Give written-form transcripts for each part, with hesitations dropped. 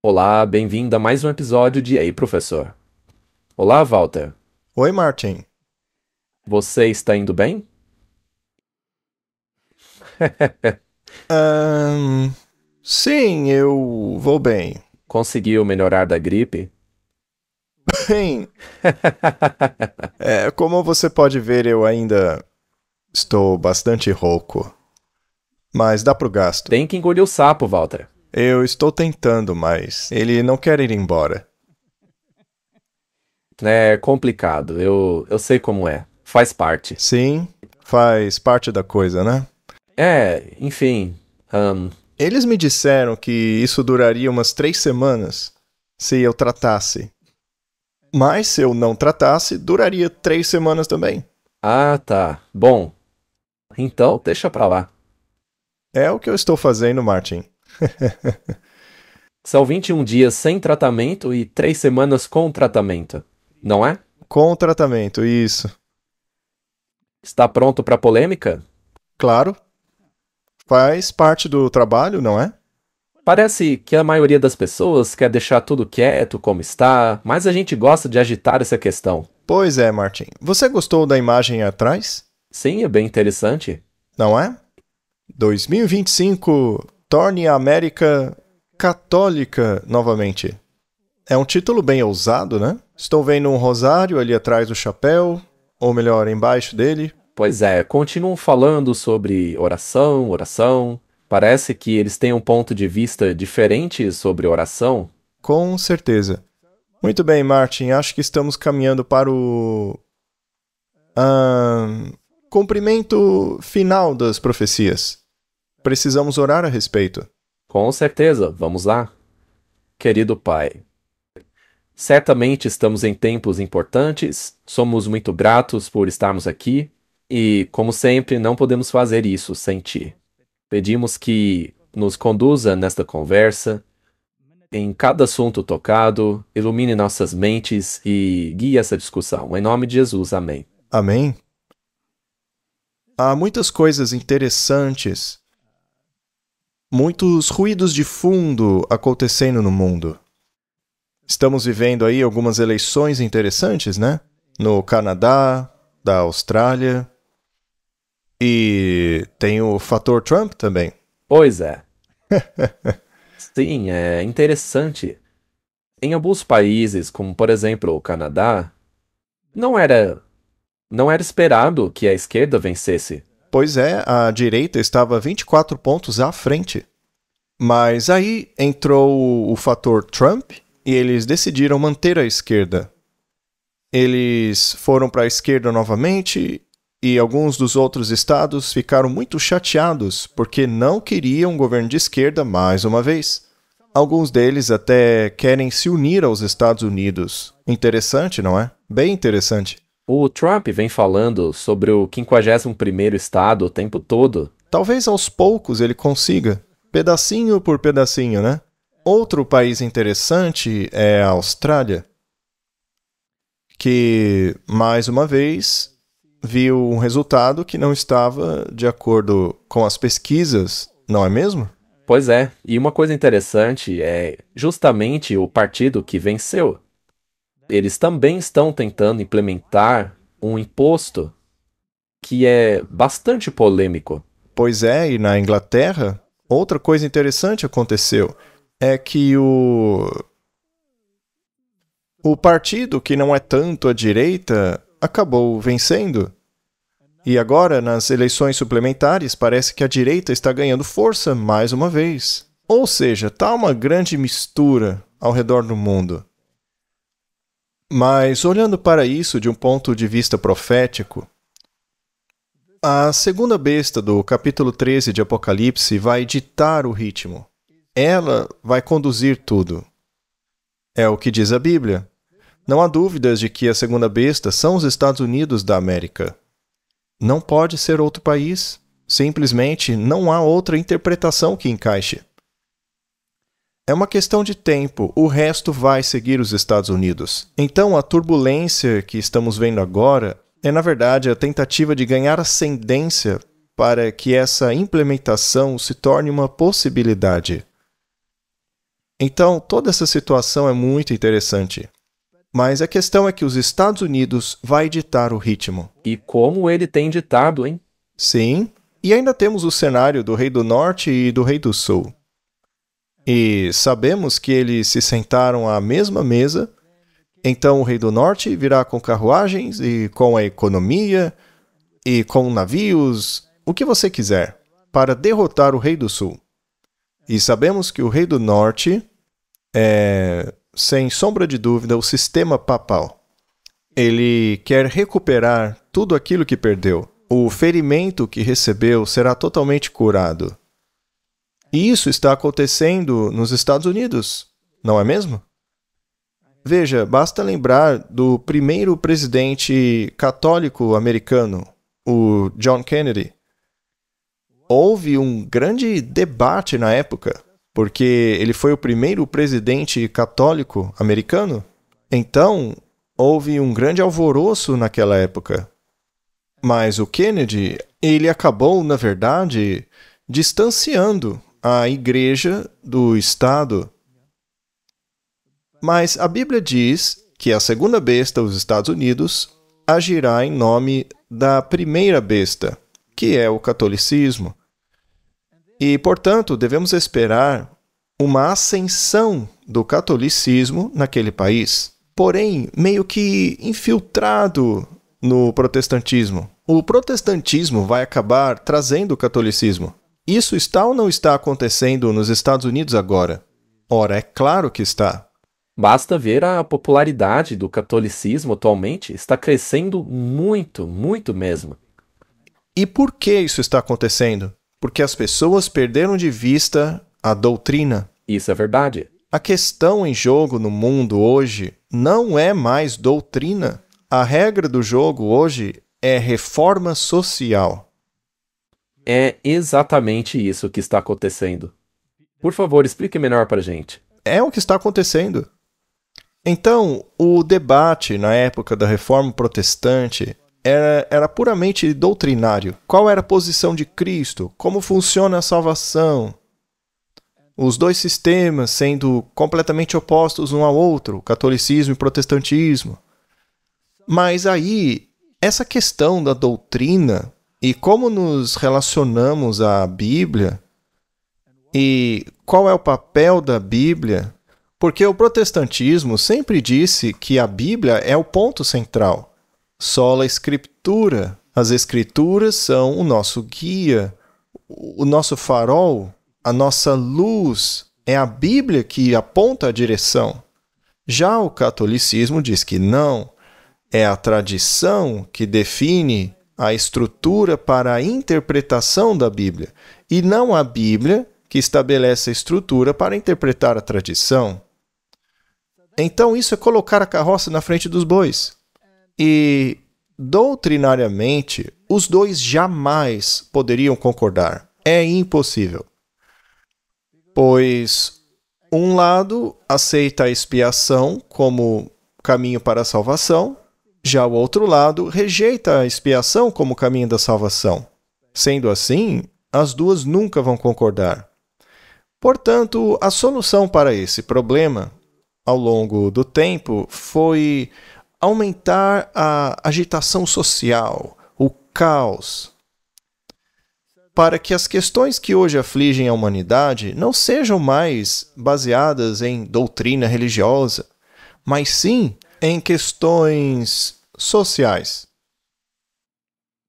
Olá, bem-vindo a mais um episódio de Ei, Professor. Olá, Walter. Oi, Martin. Você está indo bem? Ahn, sim, eu vou bem. Conseguiu melhorar da gripe? Bem, como você pode ver, eu ainda estou bastante rouco. Mas dá pro gasto. Tem que engolir o sapo, Walter. Eu estou tentando, mas ele não quer ir embora. É complicado, eu sei como é. Faz parte. Sim, faz parte da coisa, né? Enfim. Eles me disseram que isso duraria umas 3 semanas se eu tratasse. Mas se eu não tratasse, duraria 3 semanas também. Tá. Bom, então deixa pra lá. É o que eu estou fazendo, Martin. São 21 dias sem tratamento e 3 semanas com tratamento, não é? Com tratamento, isso. Está pronto pra polêmica? Claro, faz parte do trabalho, não é? Parece que a maioria das pessoas quer deixar tudo quieto como está, mas a gente gosta de agitar essa questão. Pois é, Martin. Você gostou da imagem atrás? Sim, é bem interessante. Não é? 2025 torne a América católica novamente. É um título bem ousado, né? Estou vendo um rosário ali atrás do chapéu, ou melhor, embaixo dele. Pois é, continuam falando sobre oração, oração. Parece que eles têm um ponto de vista diferente sobre oração. Com certeza. Muito bem, Martin. Acho que estamos caminhando para o cumprimento final das profecias. Precisamos orar a respeito. Com certeza, vamos lá. Querido Pai, certamente estamos em tempos importantes, somos muito gratos por estarmos aqui e, como sempre, não podemos fazer isso sem Ti. Pedimos que nos conduza nesta conversa, em cada assunto tocado, ilumine nossas mentes e guie essa discussão. Em nome de Jesus, amém. Amém? Há muitas coisas interessantes, muitos ruídos de fundo acontecendo no mundo. Estamos vivendo aí algumas eleições interessantes, né? No Canadá, da Austrália. E tem o fator Trump também. Pois é. Sim, é interessante. Em alguns países, como por exemplo o Canadá, não era, não era esperado que a esquerda vencesse. Pois é, a direita estava 24 pontos à frente. Mas aí entrou o fator Trump e eles decidiram manter a esquerda. Eles foram para a esquerda novamente e alguns dos outros estados ficaram muito chateados porque não queriam um governo de esquerda mais uma vez. Alguns deles até querem se unir aos Estados Unidos. Interessante, não é? Bem interessante. O Trump vem falando sobre o 51º estado o tempo todo. Talvez aos poucos ele consiga, pedacinho por pedacinho, né? Outro país interessante é a Austrália, que, mais uma vez, viu um resultado que não estava de acordo com as pesquisas, não é mesmo? Pois é, e uma coisa interessante é justamente o partido que venceu. Eles também estão tentando implementar um imposto que é bastante polêmico. Pois é, e na Inglaterra, outra coisa interessante aconteceu. É que o partido que não é tanto à direita acabou vencendo. E agora, nas eleições suplementares, parece que a direita está ganhando força mais uma vez. Ou seja, está uma grande mistura ao redor do mundo. Mas, olhando para isso de um ponto de vista profético, a segunda besta do capítulo 13 de Apocalipse vai ditar o ritmo. Ela vai conduzir tudo. É o que diz a Bíblia. Não há dúvidas de que a segunda besta são os Estados Unidos da América. Não pode ser outro país. Simplesmente não há outra interpretação que encaixe. É uma questão de tempo, o resto vai seguir os Estados Unidos. Então a turbulência que estamos vendo agora é, na verdade, a tentativa de ganhar ascendência para que essa implementação se torne uma possibilidade. Então, toda essa situação é muito interessante. Mas a questão é que os Estados Unidos vai ditar o ritmo. E como ele tem ditado, hein? Sim, e ainda temos o cenário do Rei do Norte e do Rei do Sul. E sabemos que eles se sentaram à mesma mesa, então o Rei do Norte virá com carruagens e com a economia e com navios, o que você quiser, para derrotar o Rei do Sul. E sabemos que o Rei do Norte é, sem sombra de dúvida, o sistema papal. Ele quer recuperar tudo aquilo que perdeu. O ferimento que recebeu será totalmente curado. E isso está acontecendo nos Estados Unidos, não é mesmo? Veja, basta lembrar do primeiro presidente católico americano, o John Kennedy. Houve um grande debate na época, porque ele foi o primeiro presidente católico americano. Então, houve um grande alvoroço naquela época. Mas o Kennedy, ele acabou, na verdade, distanciando a igreja do Estado. Mas a Bíblia diz que a segunda besta, os Estados Unidos, agirá em nome da primeira besta, que é o catolicismo. E, portanto, devemos esperar uma ascensão do catolicismo naquele país, porém, meio que infiltrado no protestantismo. O protestantismo vai acabar trazendo o catolicismo. Isso está ou não está acontecendo nos Estados Unidos agora? Ora, é claro que está. Basta ver a popularidade do catolicismo atualmente, está crescendo muito, muito mesmo. E por que isso está acontecendo? Porque as pessoas perderam de vista a doutrina. Isso é verdade. A questão em jogo no mundo hoje não é mais doutrina. A regra do jogo hoje é reforma social. É exatamente isso que está acontecendo. Por favor, explique melhor para a gente. É o que está acontecendo. Então, o debate na época da Reforma Protestante era puramente doutrinário. Qual era a posição de Cristo? Como funciona a salvação? Os dois sistemas sendo completamente opostos um ao outro, catolicismo e protestantismo. Mas aí, essa questão da doutrina e como nos relacionamos à Bíblia e qual é o papel da Bíblia, porque o protestantismo sempre disse que a Bíblia é o ponto central. Sola Escritura. As Escrituras são o nosso guia, o nosso farol, a nossa luz. É a Bíblia que aponta a direção. Já o catolicismo diz que não. É a tradição que define a estrutura para a interpretação da Bíblia, e não a Bíblia que estabelece a estrutura para interpretar a tradição. Então isso é colocar a carroça na frente dos bois. E, doutrinariamente, os dois jamais poderiam concordar. É impossível. Pois um lado aceita a expiação como caminho para a salvação, já o outro lado rejeita a expiação como caminho da salvação. Sendo assim, as duas nunca vão concordar. Portanto, a solução para esse problema, ao longo do tempo, foi aumentar a agitação social, o caos, para que as questões que hoje afligem a humanidade não sejam mais baseadas em doutrina religiosa, mas sim em questões sociais.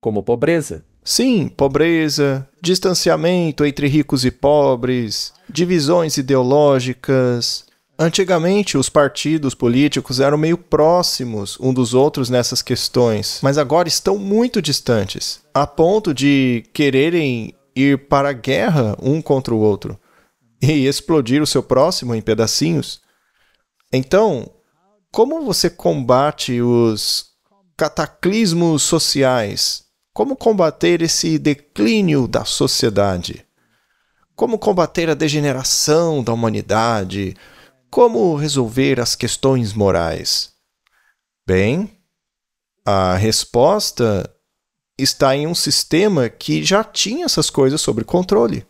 Como pobreza. Sim, pobreza, distanciamento entre ricos e pobres, divisões ideológicas. Antigamente, os partidos políticos eram meio próximos uns dos outros nessas questões, mas agora estão muito distantes, a ponto de quererem ir para a guerra um contra o outro e explodir o seu próximo em pedacinhos. Então, como você combate os cataclismos sociais? Como combater esse declínio da sociedade? Como combater a degeneração da humanidade? Como resolver as questões morais? Bem, a resposta está em um sistema que já tinha essas coisas sob controle.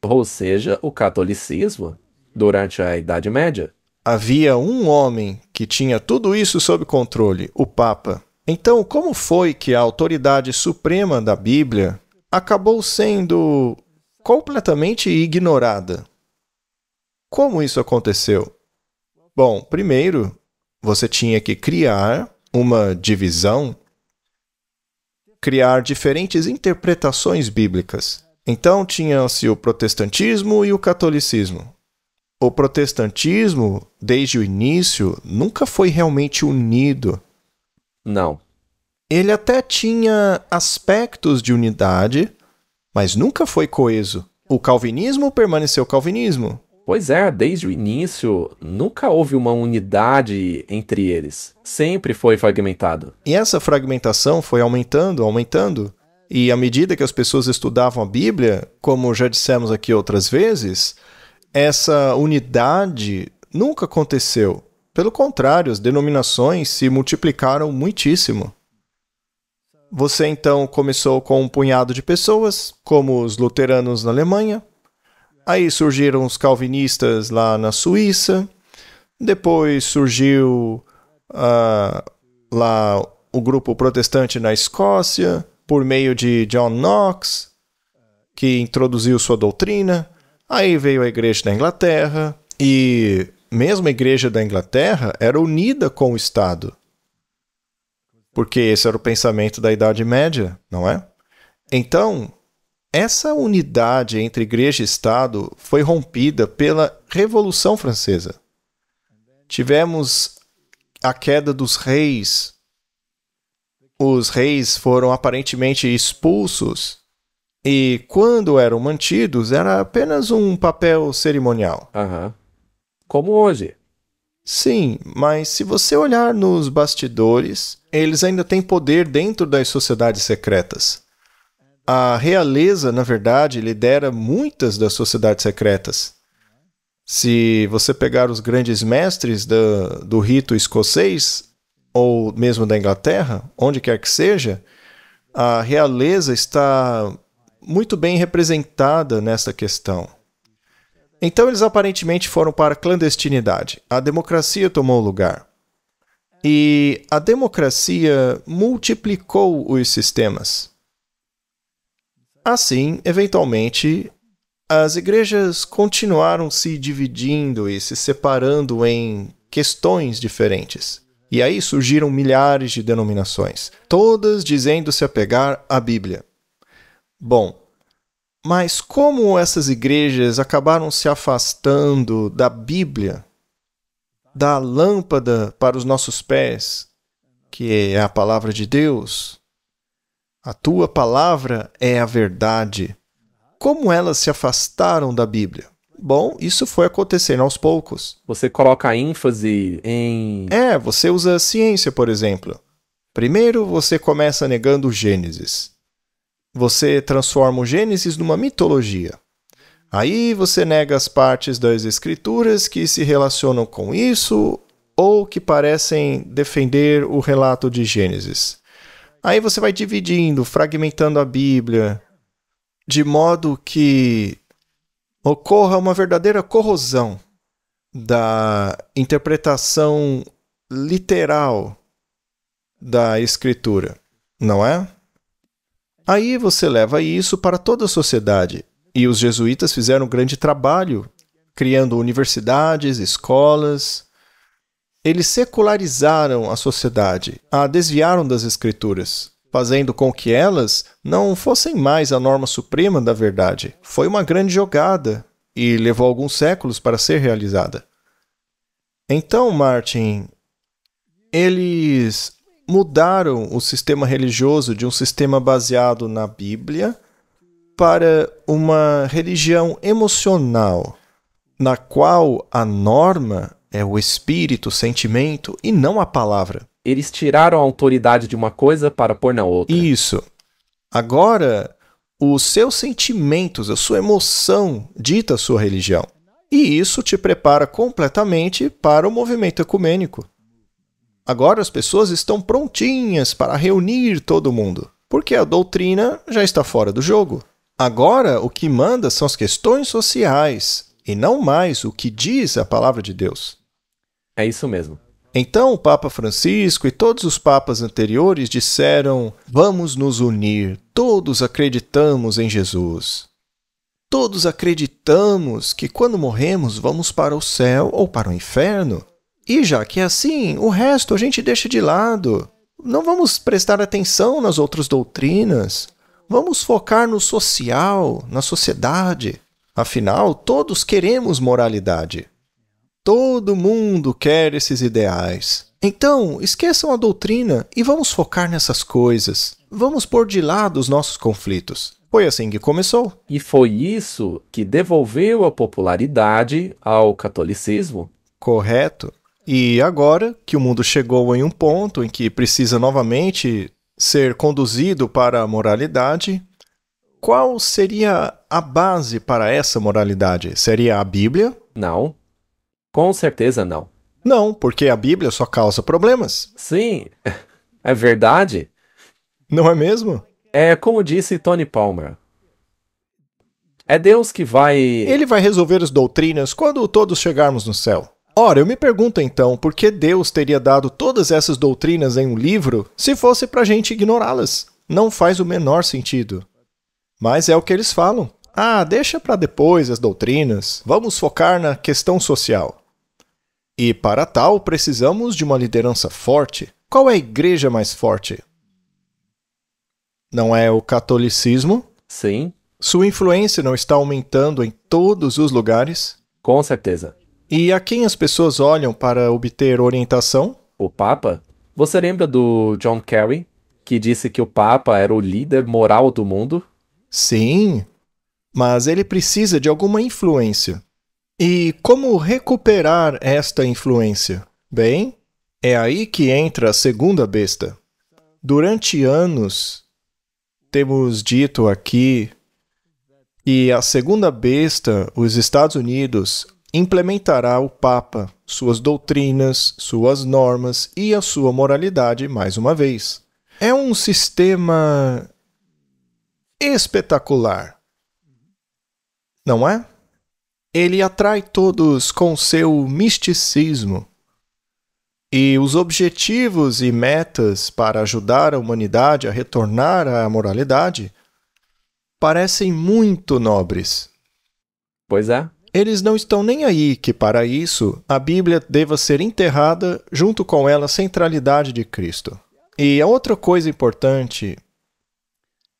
Ou seja, o catolicismo. durante a Idade Média? Havia um homem que tinha tudo isso sob controle, o Papa. Então, como foi que a autoridade suprema da Bíblia acabou sendo completamente ignorada? Como isso aconteceu? Bom, primeiro, você tinha que criar uma divisão, criar diferentes interpretações bíblicas. Então, tinha-se o protestantismo e o catolicismo. O protestantismo, desde o início, nunca foi realmente unido. Não. Ele até tinha aspectos de unidade, mas nunca foi coeso. O calvinismo permaneceu calvinismo. Pois é, desde o início, nunca houve uma unidade entre eles. Sempre foi fragmentado. E essa fragmentação foi aumentando, aumentando. E à medida que as pessoas estudavam a Bíblia, como já dissemos aqui outras vezes, essa unidade nunca aconteceu. Pelo contrário, as denominações se multiplicaram muitíssimo. Você então começou com um punhado de pessoas, como os luteranos na Alemanha. Aí surgiram os calvinistas lá na Suíça. Depois surgiu lá o grupo protestante na Escócia, por meio de John Knox, que introduziu sua doutrina. Aí veio a igreja da Inglaterra, e mesmo a igreja da Inglaterra era unida com o Estado. Porque esse era o pensamento da Idade Média, não é? Então, essa unidade entre igreja e Estado foi rompida pela Revolução Francesa. Tivemos a queda dos reis. Os reis foram aparentemente expulsos. E quando eram mantidos, era apenas um papel cerimonial. Como hoje. Sim, mas se você olhar nos bastidores, eles ainda têm poder dentro das sociedades secretas. A realeza, na verdade, lidera muitas das sociedades secretas. Se você pegar os grandes mestres do rito escocês, ou mesmo da Inglaterra, onde quer que seja, a realeza está muito bem representada nessa questão. Então eles aparentemente foram para a clandestinidade. A democracia tomou lugar. E a democracia multiplicou os sistemas. Assim, eventualmente, as igrejas continuaram se dividindo e se separando em questões diferentes. E aí surgiram milhares de denominações, todas dizendo se apegar à Bíblia. Bom, mas como essas igrejas acabaram se afastando da Bíblia, da lâmpada para os nossos pés, que é a palavra de Deus? A tua palavra é a verdade. Como elas se afastaram da Bíblia? Bom, isso foi acontecendo aos poucos. Você coloca ênfase em... Você usa a ciência, por exemplo. Primeiro você começa negando o Gênesis. Você transforma o Gênesis numa mitologia. Aí você nega as partes das Escrituras que se relacionam com isso ou que parecem defender o relato de Gênesis. Aí você vai dividindo, fragmentando a Bíblia, de modo que ocorra uma verdadeira corrosão da interpretação literal da Escritura, não é? Aí você leva isso para toda a sociedade. E os jesuítas fizeram um grande trabalho, criando universidades, escolas. Eles secularizaram a sociedade, a desviaram das Escrituras, fazendo com que elas não fossem mais a norma suprema da verdade. Foi uma grande jogada e levou alguns séculos para ser realizada. Então, Martin, eles mudaram o sistema religioso de um sistema baseado na Bíblia para uma religião emocional, na qual a norma é o espírito, o sentimento e não a palavra. Eles tiraram a autoridade de uma coisa para pôr na outra. Isso. Agora, os seus sentimentos, a sua emoção dita a sua religião. E isso te prepara completamente para o movimento ecumênico. Agora as pessoas estão prontinhas para reunir todo mundo, porque a doutrina já está fora do jogo. Agora o que manda são as questões sociais e não mais o que diz a palavra de Deus. É isso mesmo. Então o Papa Francisco e todos os papas anteriores disseram: vamos nos unir, todos acreditamos em Jesus. Todos acreditamos que quando morremos vamos para o céu ou para o inferno. E já que é assim, o resto a gente deixa de lado. Não vamos prestar atenção nas outras doutrinas. Vamos focar no social, na sociedade. Afinal, todos queremos moralidade. Todo mundo quer esses ideais. Então, esqueçam a doutrina e vamos focar nessas coisas. Vamos pôr de lado os nossos conflitos. Foi assim que começou. E foi isso que devolveu a popularidade ao catolicismo? Correto. E agora que o mundo chegou em um ponto em que precisa novamente ser conduzido para a moralidade, qual seria a base para essa moralidade? Seria a Bíblia? Não. Com certeza não. Não, porque a Bíblia só causa problemas. Sim, é verdade. Não é mesmo? É como disse Tony Palmer. É Deus que vai... Ele vai resolver as doutrinas quando todos chegarmos no céu. Ora, eu me pergunto então, por que Deus teria dado todas essas doutrinas em um livro se fosse para a gente ignorá-las? Não faz o menor sentido. Mas é o que eles falam. Ah, deixa para depois as doutrinas. Vamos focar na questão social. E para tal, precisamos de uma liderança forte. Qual é a igreja mais forte? Não é o catolicismo? Sim, Sua influência não está aumentando em todos os lugares? com certeza. E a quem as pessoas olham para obter orientação? O Papa? Você lembra do John Kerry, que disse que o Papa era o líder moral do mundo? Sim, mas ele precisa de alguma influência. E como recuperar esta influência? Bem, é aí que entra a segunda besta. Durante anos, temos dito aqui que a segunda besta, os Estados Unidos, implementará o Papa, suas doutrinas, suas normas e a sua moralidade mais uma vez. É um sistema espetacular, não é? Ele atrai todos com seu misticismo. E os objetivos e metas para ajudar a humanidade a retornar à moralidade parecem muito nobres. Pois é. Eles não estão nem aí que, para isso, a Bíblia deva ser enterrada junto com ela a centralidade de Cristo. E a outra coisa importante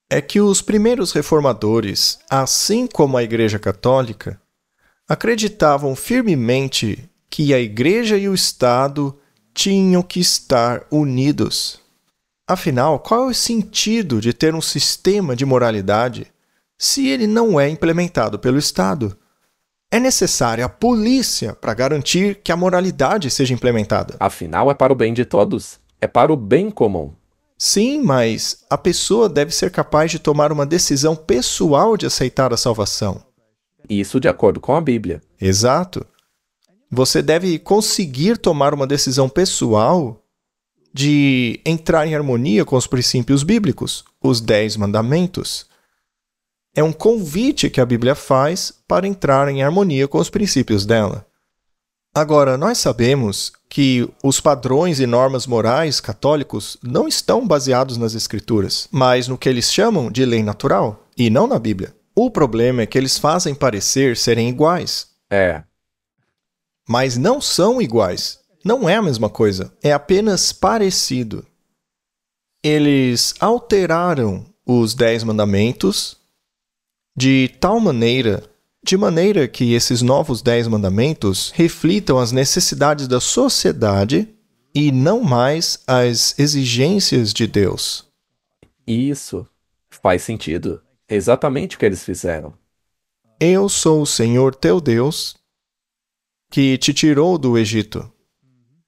é que os primeiros reformadores, assim como a Igreja Católica, acreditavam firmemente que a Igreja e o Estado tinham que estar unidos. Afinal, qual é o sentido de ter um sistema de moralidade se ele não é implementado pelo Estado? É necessária a polícia para garantir que a moralidade seja implementada. Afinal, é para o bem de todos. É para o bem comum. Sim, mas a pessoa deve ser capaz de tomar uma decisão pessoal de aceitar a salvação. Isso de acordo com a Bíblia. Exato. Você deve conseguir tomar uma decisão pessoal de entrar em harmonia com os princípios bíblicos, os 10 mandamentos. É um convite que a Bíblia faz para entrar em harmonia com os princípios dela. Agora, nós sabemos que os padrões e normas morais católicos não estão baseados nas Escrituras, mas no que eles chamam de lei natural, e não na Bíblia. O problema é que eles fazem parecer serem iguais. É. Mas não são iguais. Não é a mesma coisa. É apenas parecido. Eles alteraram os 10 mandamentos de maneira que esses novos 10 mandamentos reflitam as necessidades da sociedade e não mais as exigências de Deus. Isso faz sentido. É exatamente o que eles fizeram. Eu sou o Senhor teu Deus, que te tirou do Egito.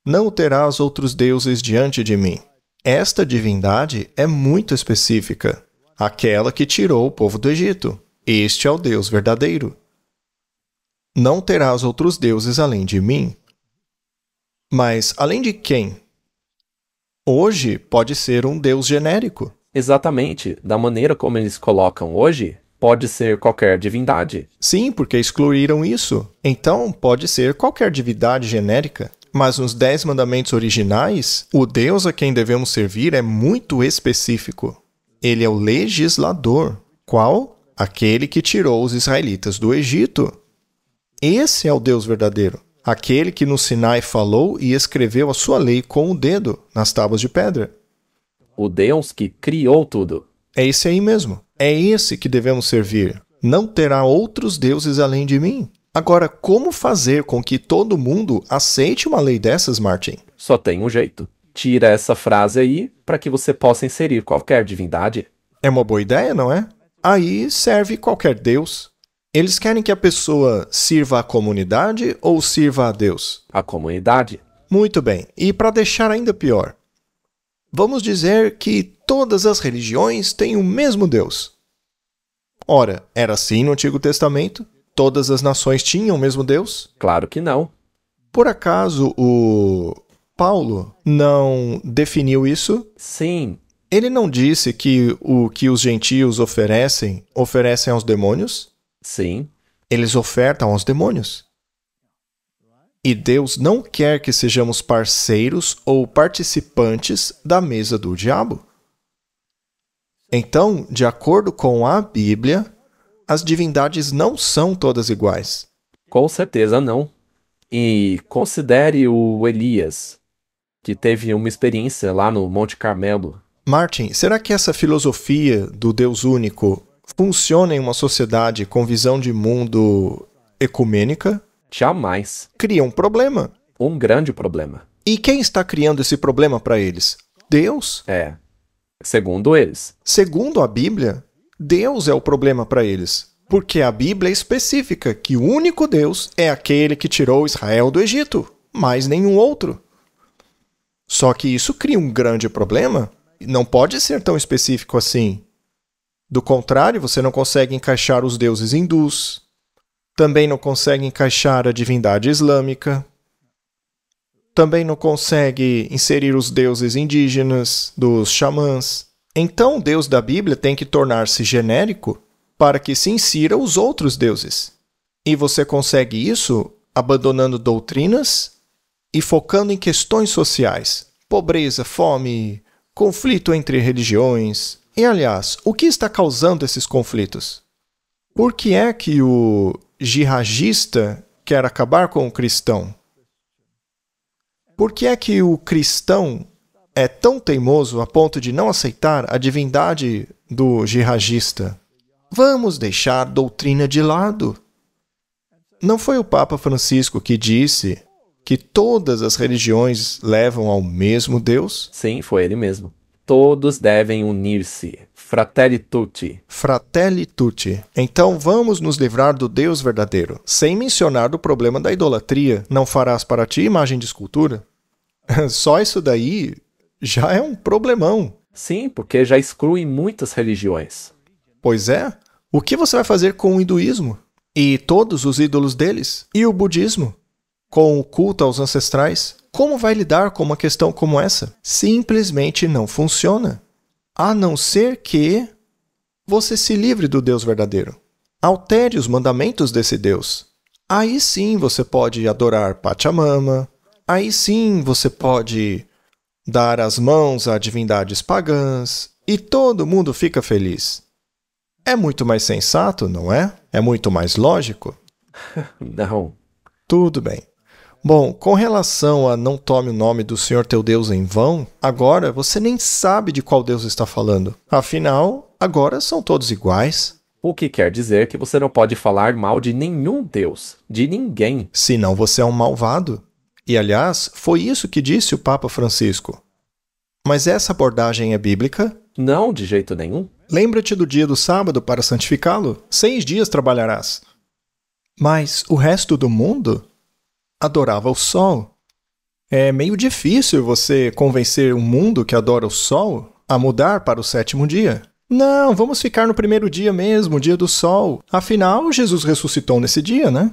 Não terás outros deuses diante de mim. Esta divindade é muito específica. Aquela que tirou o povo do Egito. Este é o Deus verdadeiro. Não terás outros deuses além de mim. Mas além de quem? Hoje pode ser um Deus genérico. Exatamente. Da maneira como eles colocam hoje, pode ser qualquer divindade. Sim, porque excluíram isso. Então, pode ser qualquer divindade genérica. Mas nos 10 mandamentos originais, o Deus a quem devemos servir é muito específico. Ele é o legislador. Qual? Aquele que tirou os israelitas do Egito. Esse é o Deus verdadeiro. Aquele que no Sinai falou e escreveu a sua lei com o dedo nas tábuas de pedra. O Deus que criou tudo. É esse aí mesmo. É esse que devemos servir. Não terá outros deuses além de mim. Agora, como fazer com que todo mundo aceite uma lei dessas, Martin? Só tem um jeito. Tira essa frase aí para que você possa inserir qualquer divindade. É uma boa ideia, não é? Aí serve qualquer deus. Eles querem que a pessoa sirva à comunidade ou sirva a Deus? A comunidade. Muito bem. E para deixar ainda pior, vamos dizer que todas as religiões têm o mesmo Deus. Ora, era assim no Antigo Testamento? Todas as nações tinham o mesmo Deus? Claro que não. Por acaso o Paulo não definiu isso? Sim. Ele não disse que o que os gentios oferecem aos demônios? Sim. Eles ofertam aos demônios. E Deus não quer que sejamos parceiros ou participantes da mesa do diabo. Então, de acordo com a Bíblia, as divindades não são todas iguais. Com certeza não. E considere o Elias, que teve uma experiência lá no Monte Carmelo. Martin, será que essa filosofia do Deus único funciona em uma sociedade com visão de mundo ecumênica? Jamais. Cria um problema. Um grande problema. E quem está criando esse problema para eles? Deus? É. Segundo eles. Segundo a Bíblia, Deus é o problema para eles. Porque a Bíblia é específica que o único Deus é aquele que tirou Israel do Egito, mais nenhum outro. Só que isso cria um grande problema. Não pode ser tão específico assim. Do contrário, você não consegue encaixar os deuses hindus. Também não consegue encaixar a divindade islâmica. Também não consegue inserir os deuses indígenas, dos xamãs. Então, o Deus da Bíblia tem que tornar-se genérico para que se insira os outros deuses. E você consegue isso abandonando doutrinas e focando em questões sociais. Pobreza, fome, conflito entre religiões. E, aliás, o que está causando esses conflitos? Por que é que o jihadista quer acabar com o cristão? Por que é que o cristão é tão teimoso a ponto de não aceitar a divindade do jihadista? Vamos deixar a doutrina de lado. Não foi o Papa Francisco que disse que todas as religiões levam ao mesmo Deus? Sim, foi ele mesmo. Todos devem unir-se. Fratelli tutti. Fratelli tutti. Então vamos nos livrar do Deus verdadeiro, sem mencionar do problema da idolatria. Não farás para ti imagem de escultura? Só isso daí já é um problemão. Sim, porque já exclui muitas religiões. Pois é. O que você vai fazer com o hinduísmo? E todos os ídolos deles? E o budismo? Com o culto aos ancestrais? Como vai lidar com uma questão como essa? Simplesmente não funciona. A não ser que você se livre do Deus verdadeiro. Altere os mandamentos desse Deus. Aí sim você pode adorar Pachamama. Aí sim você pode dar as mãos a divindades pagãs. E todo mundo fica feliz. É muito mais sensato, não é? É muito mais lógico? Não. Tudo bem. Bom, com relação a não tome o nome do Senhor teu Deus em vão, agora você nem sabe de qual Deus está falando. Afinal, agora são todos iguais. O que quer dizer que você não pode falar mal de nenhum Deus, de ninguém. Senão você é um malvado. E, aliás, foi isso que disse o Papa Francisco. Mas essa abordagem é bíblica? Não, de jeito nenhum. Lembra-te do dia do sábado para santificá-lo? 6 dias trabalharás. Mas o resto do mundo adorava o sol. É meio difícil você convencer um mundo que adora o sol a mudar para o 7º dia. Não, vamos ficar no primeiro dia mesmo, o dia do sol. Afinal, Jesus ressuscitou nesse dia, né?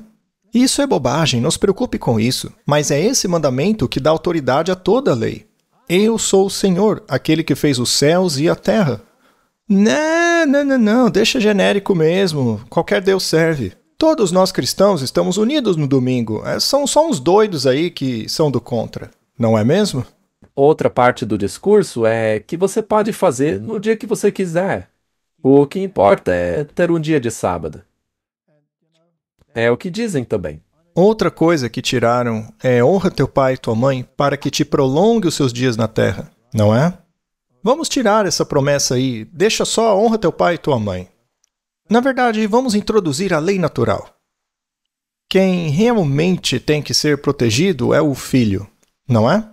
Isso é bobagem, não se preocupe com isso. Mas é esse mandamento que dá autoridade a toda a lei. Eu sou o Senhor, aquele que fez os céus e a terra. Não, deixa genérico mesmo. Qualquer Deus serve. Todos nós cristãos estamos unidos no domingo. São só uns doidos aí que são do contra, não é mesmo? Outra parte do discurso é que você pode fazer no dia que você quiser. O que importa é ter um dia de sábado. É o que dizem também. Outra coisa que tiraram é honra teu pai e tua mãe para que te prolongue os seus dias na terra, não é? Vamos tirar essa promessa aí, deixa só honra teu pai e tua mãe. Na verdade, vamos introduzir a lei natural. Quem realmente tem que ser protegido é o filho, não é?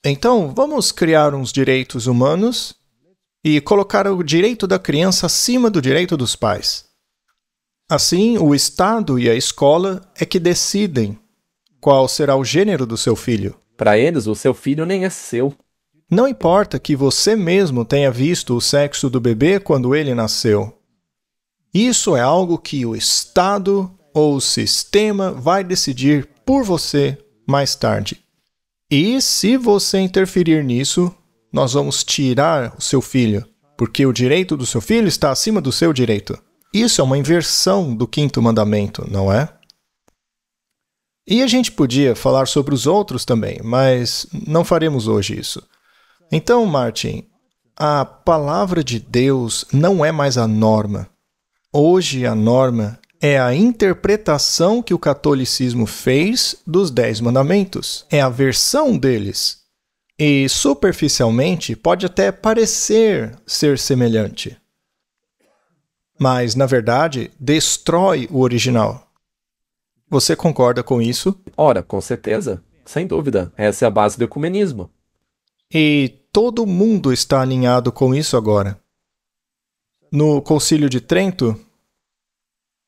Então, vamos criar uns direitos humanos e colocar o direito da criança acima do direito dos pais. Assim, o Estado e a escola é que decidem qual será o gênero do seu filho. Para eles, o seu filho nem é seu. Não importa que você mesmo tenha visto o sexo do bebê quando ele nasceu. Isso é algo que o Estado ou o sistema vai decidir por você mais tarde. E se você interferir nisso, nós vamos tirar o seu filho, porque o direito do seu filho está acima do seu direito. Isso é uma inversão do 5º mandamento, não é? E a gente podia falar sobre os outros também, mas não faremos hoje isso. Então, Martin, a palavra de Deus não é mais a norma. Hoje a norma é a interpretação que o catolicismo fez dos 10 mandamentos. É a versão deles. E, superficialmente, pode até parecer ser semelhante. Mas, na verdade, destrói o original. Você concorda com isso? Ora, com certeza. Sem dúvida. Essa é a base do ecumenismo. E todo mundo está alinhado com isso agora. No Concílio de Trento,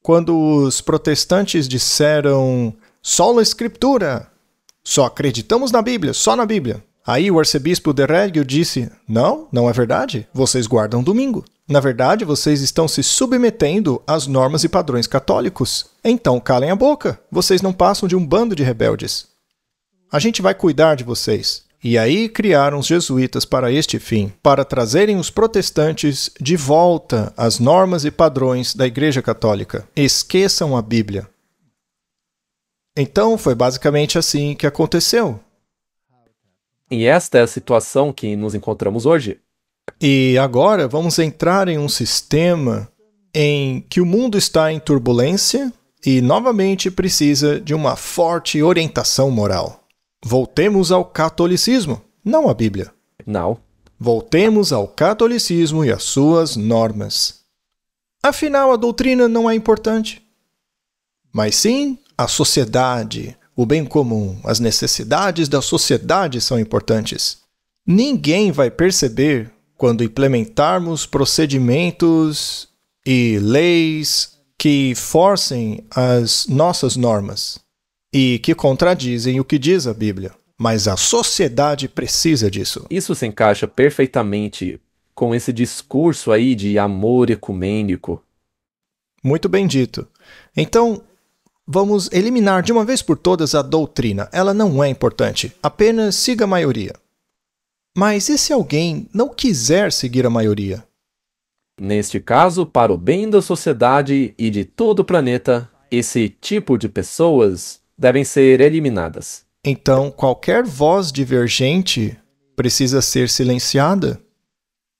quando os protestantes disseram sola escritura, só acreditamos na Bíblia, só na Bíblia. Aí o arcebispo de Reggio disse, não é verdade, vocês guardam domingo. Na verdade, vocês estão se submetendo às normas e padrões católicos. Então calem a boca, vocês não passam de um bando de rebeldes. A gente vai cuidar de vocês. E aí criaram os jesuítas para este fim, para trazerem os protestantes de volta às normas e padrões da Igreja Católica. Esqueçam a Bíblia. Então foi basicamente assim que aconteceu. E esta é a situação que nos encontramos hoje. E agora vamos entrar em um sistema em que o mundo está em turbulência e novamente precisa de uma forte orientação moral. Voltemos ao catolicismo, não à Bíblia. Não. Voltemos ao catolicismo e às suas normas. Afinal, a doutrina não é importante. Mas sim, a sociedade, o bem comum, as necessidades da sociedade são importantes. Ninguém vai perceber quando implementarmos procedimentos e leis que forcem as nossas normas e que contradizem o que diz a Bíblia. Mas a sociedade precisa disso. Isso se encaixa perfeitamente com esse discurso aí de amor ecumênico. Muito bem dito. Então, vamos eliminar de uma vez por todas a doutrina. Ela não é importante. Apenas siga a maioria. Mas e se alguém não quiser seguir a maioria? Neste caso, para o bem da sociedade e de todo o planeta, esse tipo de pessoas devem ser eliminadas. Então, qualquer voz divergente precisa ser silenciada,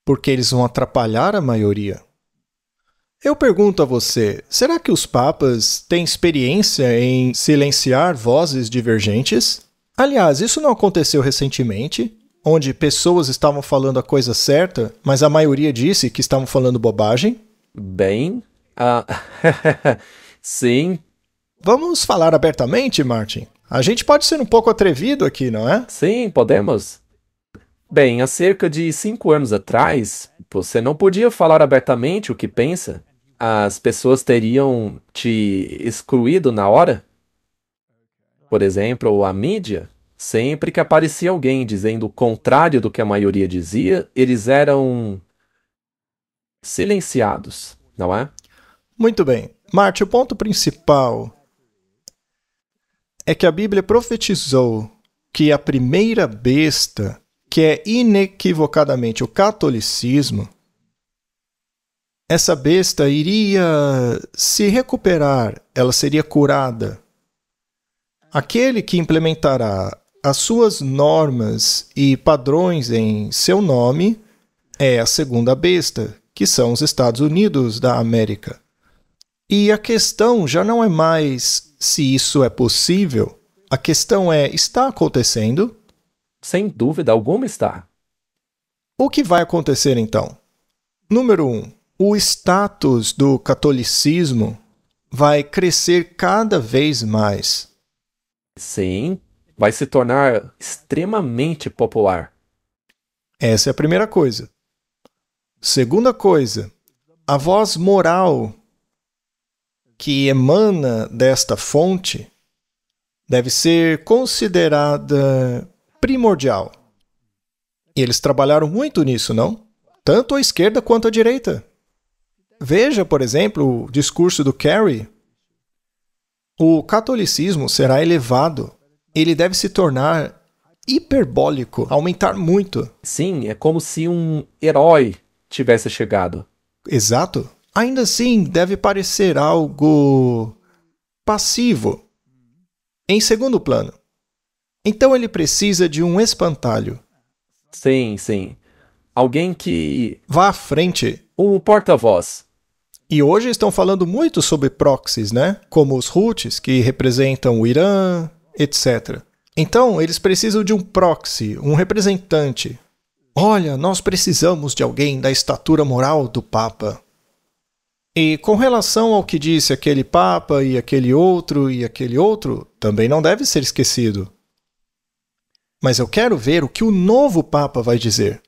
porque eles vão atrapalhar a maioria. Eu pergunto a você, será que os papas têm experiência em silenciar vozes divergentes? Aliás, isso não aconteceu recentemente, onde pessoas estavam falando a coisa certa, mas a maioria disse que estavam falando bobagem? Bem, sim. Vamos falar abertamente, Martin? A gente pode ser um pouco atrevido aqui, não é? Sim, podemos. Bem, há cerca de 5 anos atrás, você não podia falar abertamente o que pensa. As pessoas teriam te excluído na hora. Por exemplo, a mídia. Sempre que aparecia alguém dizendo o contrário do que a maioria dizia, eles eram silenciados, não é? Muito bem. Martin, o ponto principal é que a Bíblia profetizou que a primeira besta, que é inequivocadamente o catolicismo, essa besta iria se recuperar, ela seria curada. Aquele que implementará as suas normas e padrões em seu nome é a segunda besta, que são os Estados Unidos da América. E a questão já não é mais se isso é possível, a questão é, está acontecendo? Sem dúvida alguma está. O que vai acontecer então? Número 1. O status do catolicismo vai crescer cada vez mais. Sim, vai se tornar extremamente popular. Essa é a primeira coisa. Segunda coisa, a voz moral que emana desta fonte deve ser considerada primordial. E eles trabalharam muito nisso, não? Tanto a esquerda quanto a direita. Veja, por exemplo, o discurso do Kerry. O catolicismo será elevado. Ele deve se tornar hiperbólico, aumentar muito. Sim, é como se um herói tivesse chegado. Exato. Ainda assim, deve parecer algo passivo. Em segundo plano. Então ele precisa de um espantalho. Sim, sim. Alguém que... Vá à frente. Um porta-voz. E hoje estão falando muito sobre proxies, né? Como os Houthis, que representam o Irã, etc. Então, eles precisam de um proxy, um representante. Olha, nós precisamos de alguém da estatura moral do Papa. E com relação ao que disse aquele Papa e aquele outro, também não deve ser esquecido. Mas eu quero ver o que o novo Papa vai dizer.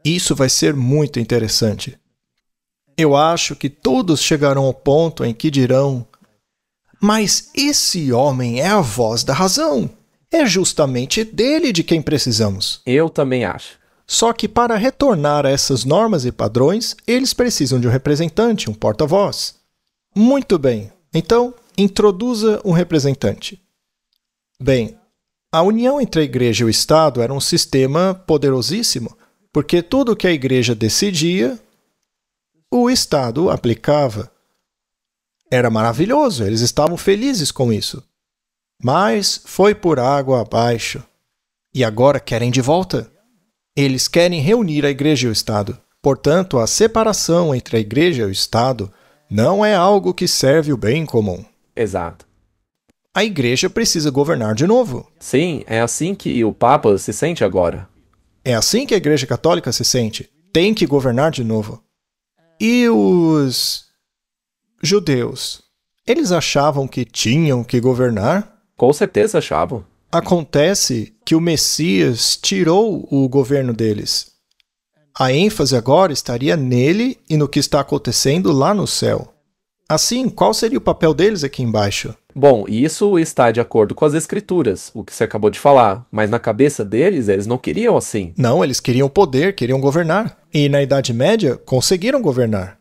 Isso vai ser muito interessante. Eu acho que todos chegarão ao ponto em que dirão: mas esse homem é a voz da razão. É justamente dele de quem precisamos. Eu também acho. Só que para retornar a essas normas e padrões, eles precisam de um representante, um porta-voz. Muito bem. Então, introduza um representante. Bem, a união entre a igreja e o Estado era um sistema poderosíssimo, porque tudo o que a igreja decidia, o Estado aplicava. Era maravilhoso, eles estavam felizes com isso. Mas foi por água abaixo. E agora querem de volta. Eles querem reunir a igreja e o Estado. Portanto, a separação entre a igreja e o Estado não é algo que serve o bem comum. Exato. A igreja precisa governar de novo. Sim, é assim que o Papa se sente agora. É assim que a igreja católica se sente. Tem que governar de novo. E os judeus? Eles achavam que tinham que governar? Com certeza achavam. Acontece que o Messias tirou o governo deles. A ênfase agora estaria nele e no que está acontecendo lá no céu. Assim, qual seria o papel deles aqui embaixo? Bom, isso está de acordo com as escrituras, o que você acabou de falar, mas na cabeça deles, eles não queriam assim. Não, eles queriam poder, queriam governar. E na Idade Média, conseguiram governar.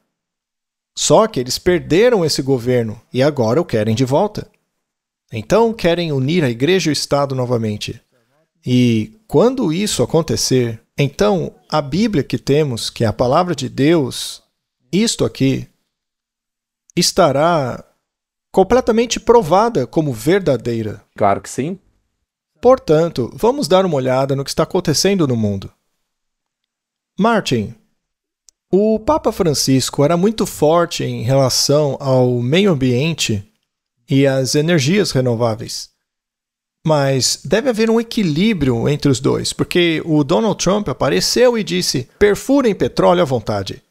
Só que eles perderam esse governo e agora o querem de volta. Então, querem unir a igreja e o Estado novamente. E quando isso acontecer, então a Bíblia que temos, que é a palavra de Deus, isto aqui, estará completamente provada como verdadeira. Claro que sim. Portanto, vamos dar uma olhada no que está acontecendo no mundo. Martin, o Papa Francisco era muito forte em relação ao meio ambiente e às energias renováveis. Mas deve haver um equilíbrio entre os dois, porque o Donald Trump apareceu e disse: perfurem petróleo à vontade.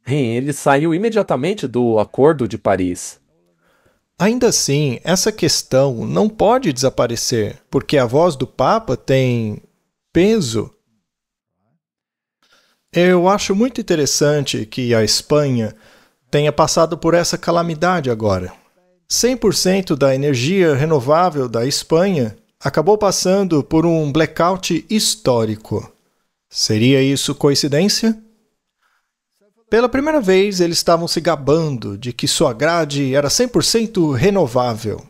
Ele saiu imediatamente do Acordo de Paris. Ainda assim, essa questão não pode desaparecer, porque a voz do Papa tem peso. Eu acho muito interessante que a Espanha tenha passado por essa calamidade agora. 100% da energia renovável da Espanha acabou passando por um blackout histórico. Seria isso coincidência? Pela primeira vez, eles estavam se gabando de que sua grade era 100% renovável.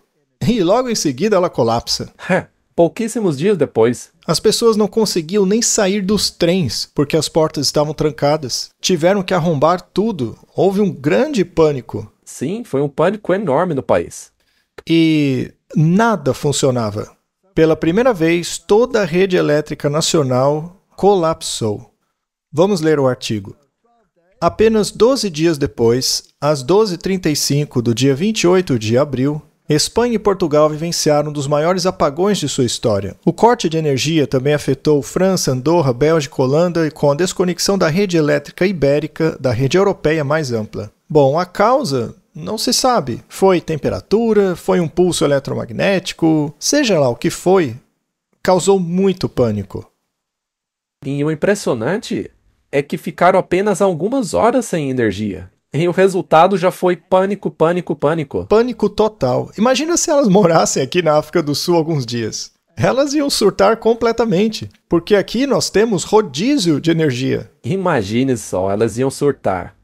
E logo em seguida ela colapsa. Pouquíssimos dias depois. As pessoas não conseguiam nem sair dos trens porque as portas estavam trancadas. Tiveram que arrombar tudo. Houve um grande pânico. Sim, foi um pânico enorme no país. E nada funcionava. Pela primeira vez, toda a rede elétrica nacional colapsou. Vamos ler o artigo. Apenas 12 dias depois, às 12h35 do dia 28 de abril, Espanha e Portugal vivenciaram um dos maiores apagões de sua história. O corte de energia também afetou França, Andorra, Bélgica, Holanda e com a desconexão da rede elétrica ibérica da rede europeia mais ampla. Bom, a causa não se sabe. Foi temperatura, foi um pulso eletromagnético, seja lá o que foi, causou muito pânico. E o impressionante é que ficaram apenas algumas horas sem energia. E o resultado já foi pânico, pânico, pânico. Pânico total. Imagina se elas morassem aqui na África do Sul alguns dias. Elas iam surtar completamente, porque aqui nós temos rodízio de energia. Imagine só, elas iam surtar.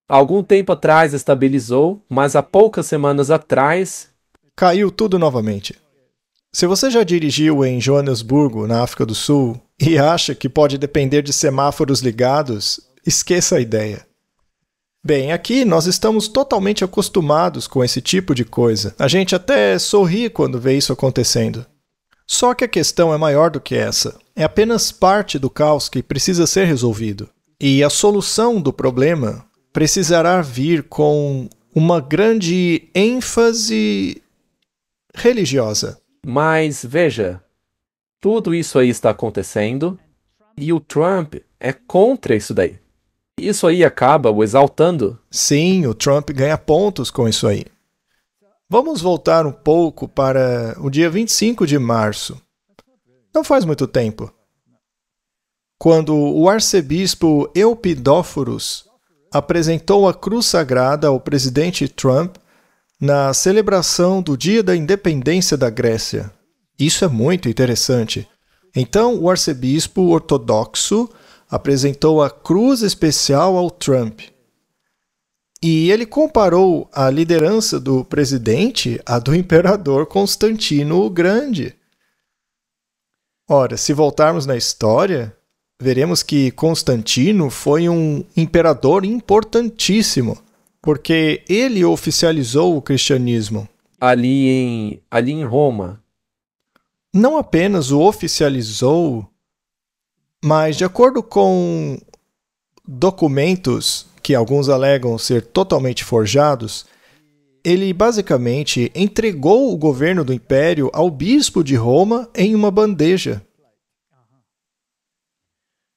Algum tempo atrás estabilizou, mas há poucas semanas atrás... caiu tudo novamente. Se você já dirigiu em Joanesburgo, na África do Sul, e acha que pode depender de semáforos ligados, esqueça a ideia. Bem, aqui nós estamos totalmente acostumados com esse tipo de coisa. A gente até sorri quando vê isso acontecendo. Só que a questão é maior do que essa. É apenas parte do caos que precisa ser resolvido. E a solução do problema precisará vir com uma grande ênfase religiosa. Mas, veja, tudo isso aí está acontecendo e o Trump é contra isso daí. Isso aí acaba o exaltando. Sim, o Trump ganha pontos com isso aí. Vamos voltar um pouco para o dia 25 de março. Não faz muito tempo. Quando o arcebispo Eupidóforos apresentou a cruz sagrada ao presidente Trump na celebração do Dia da Independência da Grécia. Isso é muito interessante. Então, o arcebispo ortodoxo apresentou a cruz especial ao Trump. E ele comparou a liderança do presidente à do imperador Constantino o Grande. Ora, se voltarmos na história, veremos que Constantino foi um imperador importantíssimo, porque ele oficializou o cristianismo. Ali em Roma. Não apenas o oficializou, mas de acordo com documentos que alguns alegam ser totalmente forjados, ele basicamente entregou o governo do império ao bispo de Roma em uma bandeja,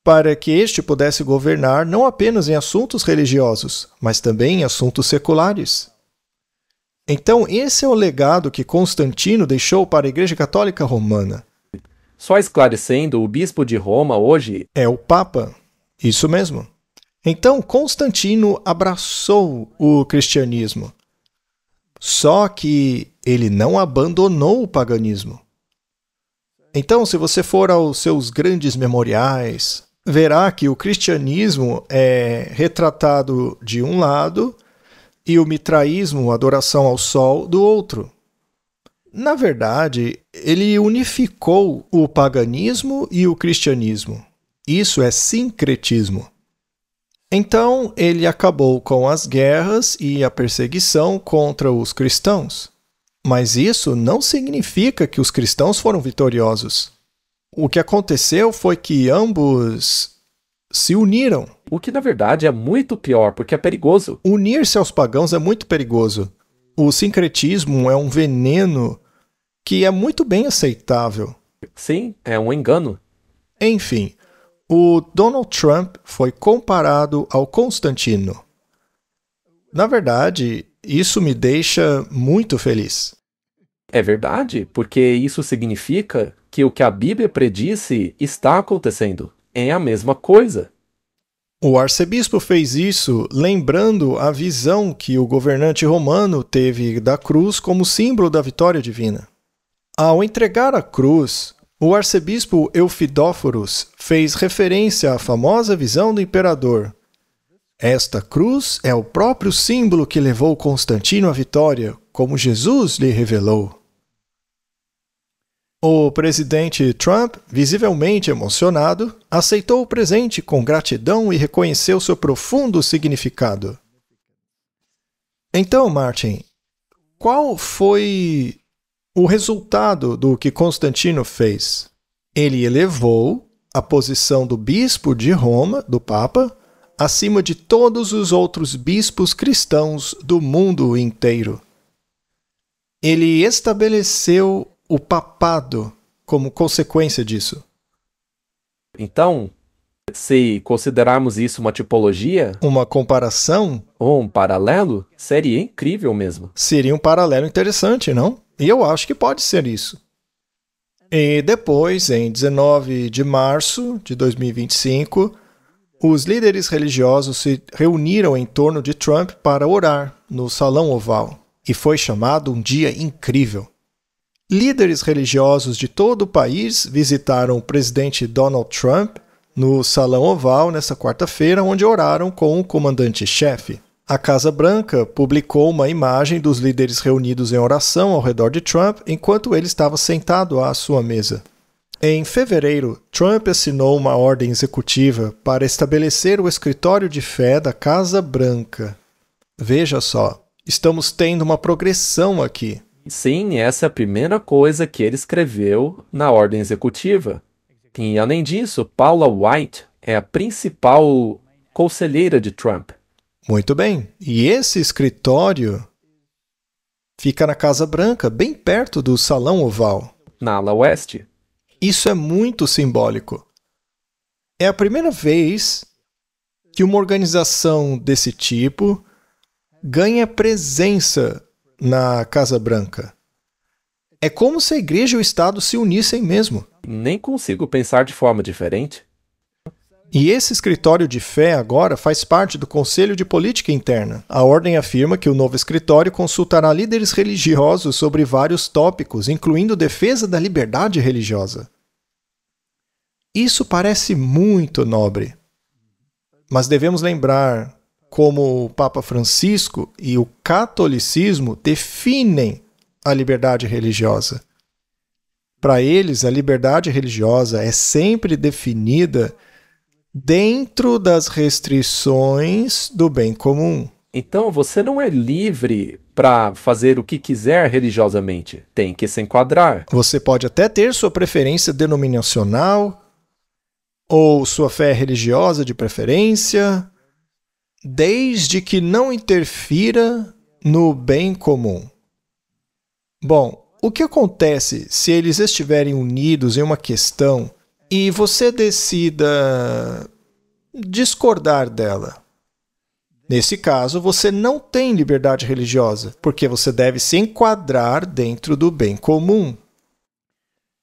para que este pudesse governar não apenas em assuntos religiosos, mas também em assuntos seculares. Então, esse é o legado que Constantino deixou para a Igreja Católica Romana. Só esclarecendo, o bispo de Roma hoje é o Papa. Isso mesmo. Então, Constantino abraçou o cristianismo. Só que ele não abandonou o paganismo. Então, se você for aos seus grandes memoriais, verá que o cristianismo é retratado de um lado e o mitraísmo, a adoração ao sol, do outro. Na verdade, ele unificou o paganismo e o cristianismo. Isso é sincretismo. Então, ele acabou com as guerras e a perseguição contra os cristãos. Mas isso não significa que os cristãos foram vitoriosos. O que aconteceu foi que ambos se uniram. O que, na verdade, é muito pior, porque é perigoso. Unir-se aos pagãos é muito perigoso. O sincretismo é um veneno que é muito bem aceitável. Sim, é um engano. Enfim, o Donald Trump foi comparado ao Constantino. Na verdade, isso me deixa muito feliz. É verdade, porque isso significa que o que a Bíblia predisse está acontecendo. É a mesma coisa. O arcebispo fez isso lembrando a visão que o governante romano teve da cruz como símbolo da vitória divina. Ao entregar a cruz, o arcebispo Eupidóforos fez referência à famosa visão do imperador. Esta cruz é o próprio símbolo que levou Constantino à vitória, como Jesus lhe revelou. O presidente Trump, visivelmente emocionado, aceitou o presente com gratidão e reconheceu seu profundo significado. Então, Martin, qual foi o resultado do que Constantino fez? Ele elevou a posição do bispo de Roma, do Papa, acima de todos os outros bispos cristãos do mundo inteiro. Ele estabeleceu o papado como consequência disso. Então, se considerarmos isso uma tipologia, Uma comparação ou um paralelo, seria incrível mesmo. seria um paralelo interessante, não? E eu acho que pode ser isso. E depois, em 19 de março de 2025, os líderes religiosos se reuniram em torno de Trump para orar no Salão Oval. E foi chamado um dia incrível. Líderes religiosos de todo o país visitaram o presidente Donald Trump no Salão Oval nesta quarta-feira, onde oraram com o comandante-chefe. A Casa Branca publicou uma imagem dos líderes reunidos em oração ao redor de Trump enquanto ele estava sentado à sua mesa. Em fevereiro, Trump assinou uma ordem executiva para estabelecer o escritório de fé da Casa Branca. Veja só, estamos tendo uma progressão aqui. Sim, essa é a primeira coisa que ele escreveu na ordem executiva. E, além disso, Paula White é a principal conselheira de Trump. Muito bem. E esse escritório fica na Casa Branca, bem perto do Salão Oval. Na ala oeste. Isso é muito simbólico. É a primeira vez que uma organização desse tipo ganha presença na Casa Branca. É como se a igreja e o Estado se unissem mesmo. Nem consigo pensar de forma diferente. E esse escritório de fé agora faz parte do Conselho de Política Interna. A ordem afirma que o novo escritório consultará líderes religiosos sobre vários tópicos, incluindo defesa da liberdade religiosa. Isso parece muito nobre. Mas devemos lembrar como o Papa Francisco e o catolicismo definem a liberdade religiosa. Para eles, a liberdade religiosa é sempre definida dentro das restrições do bem comum. Então você não é livre para fazer o que quiser religiosamente. Tem que se enquadrar. Você pode até ter sua preferência denominacional ou sua fé religiosa de preferência, desde que não interfira no bem comum. Bom, o que acontece se eles estiverem unidos em uma questão e você decida discordar dela? Nesse caso, você não tem liberdade religiosa, porque você deve se enquadrar dentro do bem comum.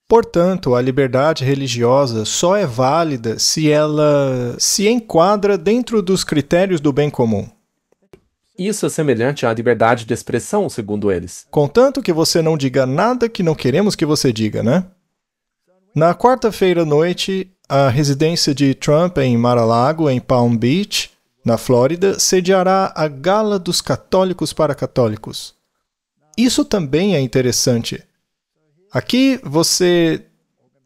Portanto, a liberdade religiosa só é válida se ela se enquadra dentro dos critérios do bem comum. Isso é semelhante à liberdade de expressão, segundo eles. Contanto que você não diga nada que não queremos que você diga, né? Na quarta-feira à noite, a residência de Trump em Mar-a-Lago, em Palm Beach, na Flórida, sediará a Gala dos Católicos para Católicos. Isso também é interessante. Aqui você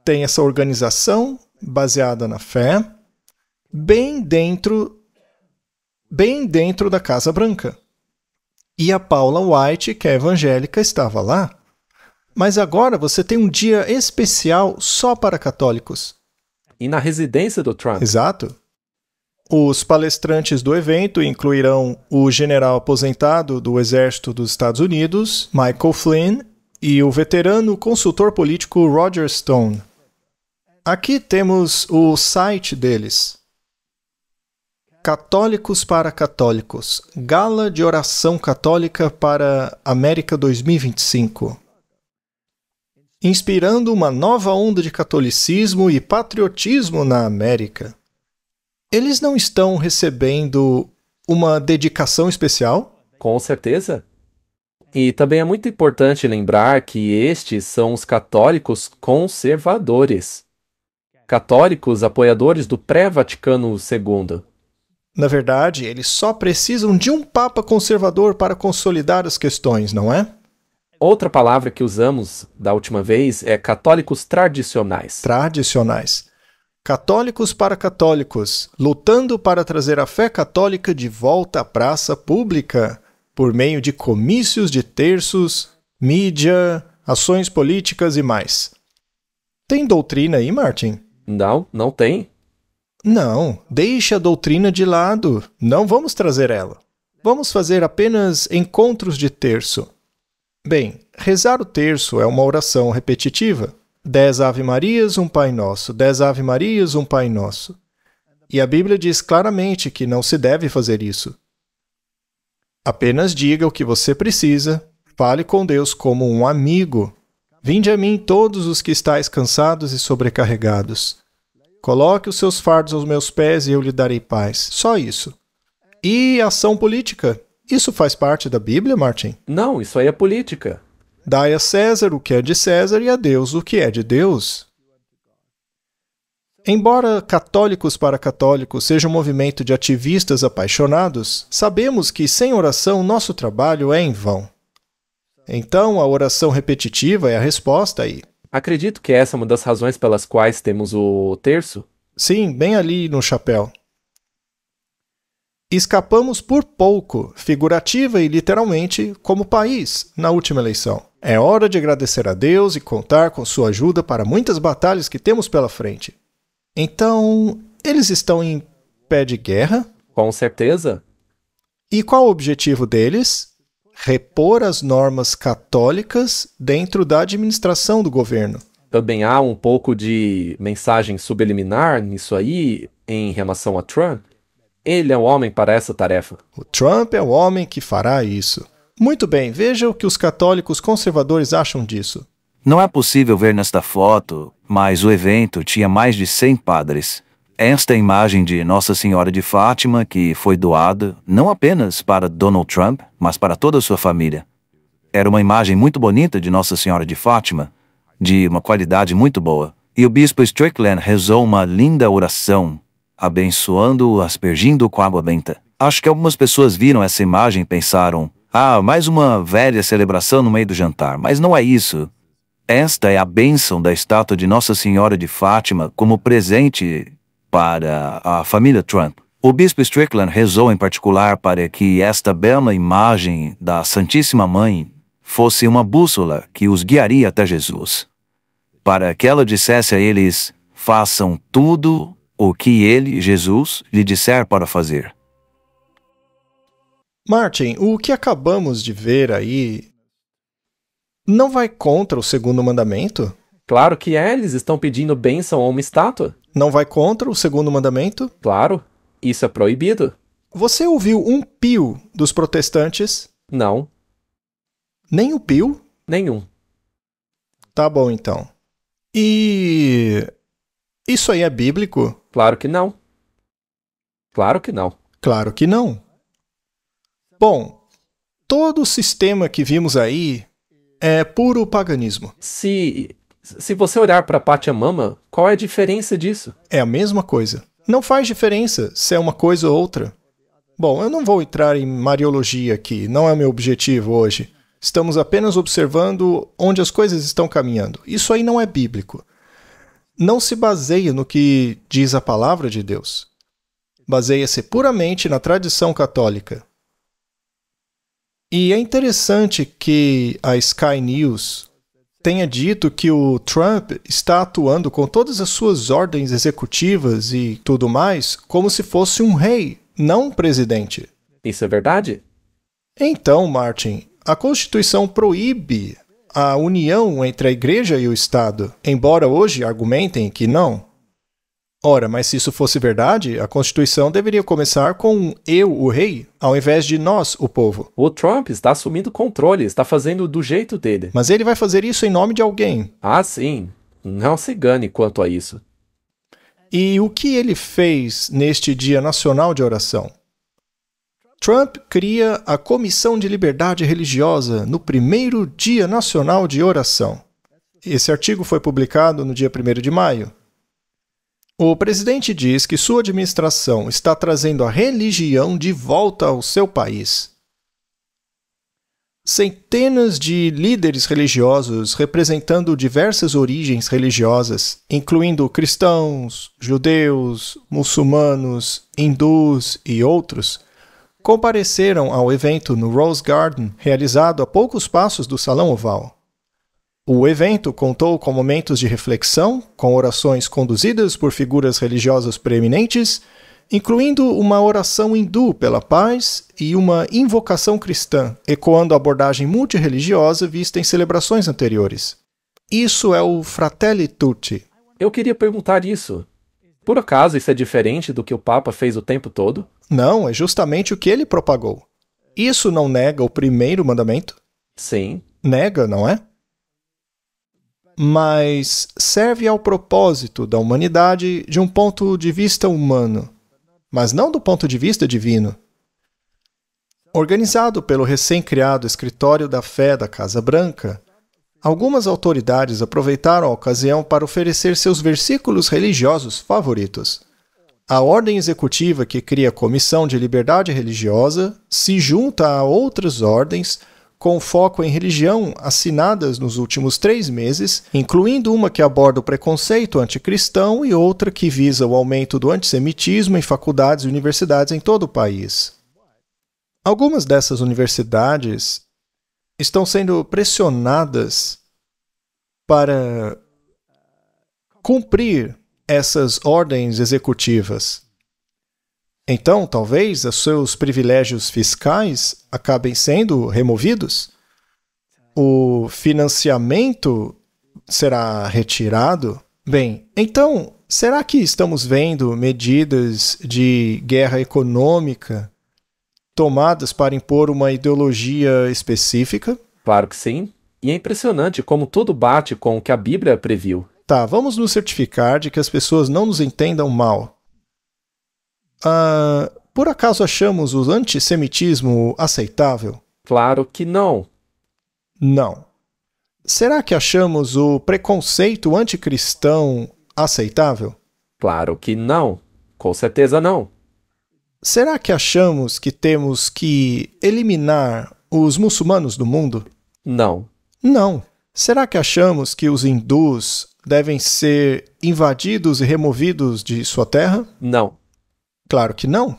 tem essa organização baseada na fé, bem dentro da Casa Branca. E a Paula White, que é evangélica, estava lá. Mas agora você tem um dia especial só para católicos. E na residência do Trump. Exato. Os palestrantes do evento incluirão o general aposentado do Exército dos Estados Unidos, Michael Flynn, e o veterano consultor político Roger Stone. Aqui temos o site deles. Católicos para Católicos. Gala de Oração Católica para América 2025. Inspirando uma nova onda de catolicismo e patriotismo na América. Eles não estão recebendo uma dedicação especial? Com certeza. E também é muito importante lembrar que estes são os católicos conservadores. Católicos apoiadores do pré-Vaticano II. Na verdade, eles só precisam de um papa conservador para consolidar as questões, não é? Outra palavra que usamos da última vez é católicos tradicionais. Tradicionais. Católicos para católicos, lutando para trazer a fé católica de volta à praça pública, por meio de comícios de terços, mídia, ações políticas e mais. Tem doutrina aí, Martin? Não, não tem. Não, deixe a doutrina de lado. Não vamos trazer ela. Vamos fazer apenas encontros de terço. Bem, rezar o terço é uma oração repetitiva. 10 Ave Marias, um Pai Nosso. 10 Ave Marias, um Pai Nosso. E a Bíblia diz claramente que não se deve fazer isso. Apenas diga o que você precisa. Fale com Deus como um amigo. Vinde a mim todos os que estáis cansados e sobrecarregados. Coloque os seus fardos aos meus pés e eu lhe darei paz. Só isso. E ação política. Isso faz parte da Bíblia, Martin? Não, isso aí é política. Dai a César o que é de César e a Deus o que é de Deus. Embora Católicos para Católicos seja um movimento de ativistas apaixonados, sabemos que sem oração nosso trabalho é em vão. Então, a oração repetitiva é a resposta aí. Acredito que essa é uma das razões pelas quais temos o terço. Sim, bem ali no chapéu. Escapamos por pouco, figurativa e literalmente, como país, na última eleição. É hora de agradecer a Deus e contar com sua ajuda para muitas batalhas que temos pela frente. Então, eles estão em pé de guerra? Com certeza. E qual o objetivo deles? Repor as normas católicas dentro da administração do governo. Também há um pouco de mensagem subliminar nisso aí em relação a Trump. Ele é o homem para essa tarefa. O Trump é o homem que fará isso. Muito bem, veja o que os católicos conservadores acham disso. Não é possível ver nesta foto, mas o evento tinha mais de 100 padres. Esta imagem de Nossa Senhora de Fátima que foi doada não apenas para Donald Trump, mas para toda a sua família. Era uma imagem muito bonita de Nossa Senhora de Fátima, de uma qualidade muito boa. E o bispo Strickland rezou uma linda oração, abençoando-o, aspergindo com água benta. Acho que algumas pessoas viram essa imagem e pensaram, mais uma velha celebração no meio do jantar, mas não é isso. Esta é a bênção da estátua de Nossa Senhora de Fátima como presente para a família Trump. O bispo Strickland rezou em particular para que esta bela imagem da Santíssima Mãe fosse uma bússola que os guiaria até Jesus, para que ela dissesse a eles, façam tudo o que ele, Jesus, lhe disser para fazer. Martin, o que acabamos de ver aí não vai contra o segundo mandamento? Claro que é, eles estão pedindo bênção a uma estátua. Não vai contra o segundo mandamento? Claro, isso é proibido. Você ouviu um pio dos protestantes? Não, Nem o pio? nenhum. Tá bom, então. E isso aí é bíblico? Claro que não. Claro que não. Claro que não. Bom, todo o sistema que vimos aí é puro paganismo. Se você olhar para Pachamama, qual é a diferença disso? É a mesma coisa. Não faz diferença se é uma coisa ou outra. Bom, eu não vou entrar em mariologia aqui, não é meu objetivo hoje. Estamos apenas observando onde as coisas estão caminhando. Isso aí não é bíblico. Não se baseia no que diz a palavra de Deus. Baseia-se puramente na tradição católica. E é interessante que a Sky News tenha dito que o Trump está atuando com todas as suas ordens executivas e tudo mais como se fosse um rei, não um presidente. Isso é verdade? Então, Martin, a Constituição proíbe a união entre a Igreja e o Estado, embora hoje argumentem que não. Ora, mas se isso fosse verdade, a Constituição deveria começar com eu, o rei, ao invés de nós, o povo. O Trump está assumindo o controle, está fazendo do jeito dele. Mas ele vai fazer isso em nome de alguém. Ah, sim. Não se engane quanto a isso. E o que ele fez neste Dia Nacional de Oração? Trump cria a Comissão de Liberdade Religiosa no primeiro Dia Nacional de Oração. Esse artigo foi publicado no dia 1º de maio. O presidente diz que sua administração está trazendo a religião de volta ao seu país. Centenas de líderes religiosos representando diversas origens religiosas, incluindo cristãos, judeus, muçulmanos, hindus e outros, compareceram ao evento no Rose Garden, realizado a poucos passos do Salão Oval. O evento contou com momentos de reflexão, com orações conduzidas por figuras religiosas preeminentes, incluindo uma oração hindu pela paz e uma invocação cristã, ecoando a abordagem multirreligiosa vista em celebrações anteriores. Isso é o Fratelli Tutti. Eu queria perguntar isso. Por acaso isso é diferente do que o Papa fez o tempo todo? Não, é justamente o que ele propagou. Isso não nega o primeiro mandamento? Sim. Nega, não é? Mas serve ao propósito da humanidade de um ponto de vista humano, mas não do ponto de vista divino. Organizado pelo recém-criado Escritório da Fé da Casa Branca, algumas autoridades aproveitaram a ocasião para oferecer seus versículos religiosos favoritos. A ordem executiva que cria a Comissão de Liberdade Religiosa se junta a outras ordens com foco em religião assinadas nos últimos 3 meses, incluindo uma que aborda o preconceito anticristão e outra que visa o aumento do antissemitismo em faculdades e universidades em todo o país. Algumas dessas universidades estão sendo pressionadas para cumprir essas ordens executivas. Então, talvez, os seus privilégios fiscais acabem sendo removidos? O financiamento será retirado? Bem, então, será que estamos vendo medidas de guerra econômica tomadas para impor uma ideologia específica? Claro que sim. E é impressionante como tudo bate com o que a Bíblia previu. Tá, vamos nos certificar de que as pessoas não nos entendam mal. Por acaso achamos o antissemitismo aceitável? Claro que não. Não. Será que achamos o preconceito anticristão aceitável? Claro que não. Com certeza não. Será que achamos que temos que eliminar os muçulmanos do mundo? Não. Não. Será que achamos que os hindus devem ser invadidos e removidos de sua terra? Não. Claro que não.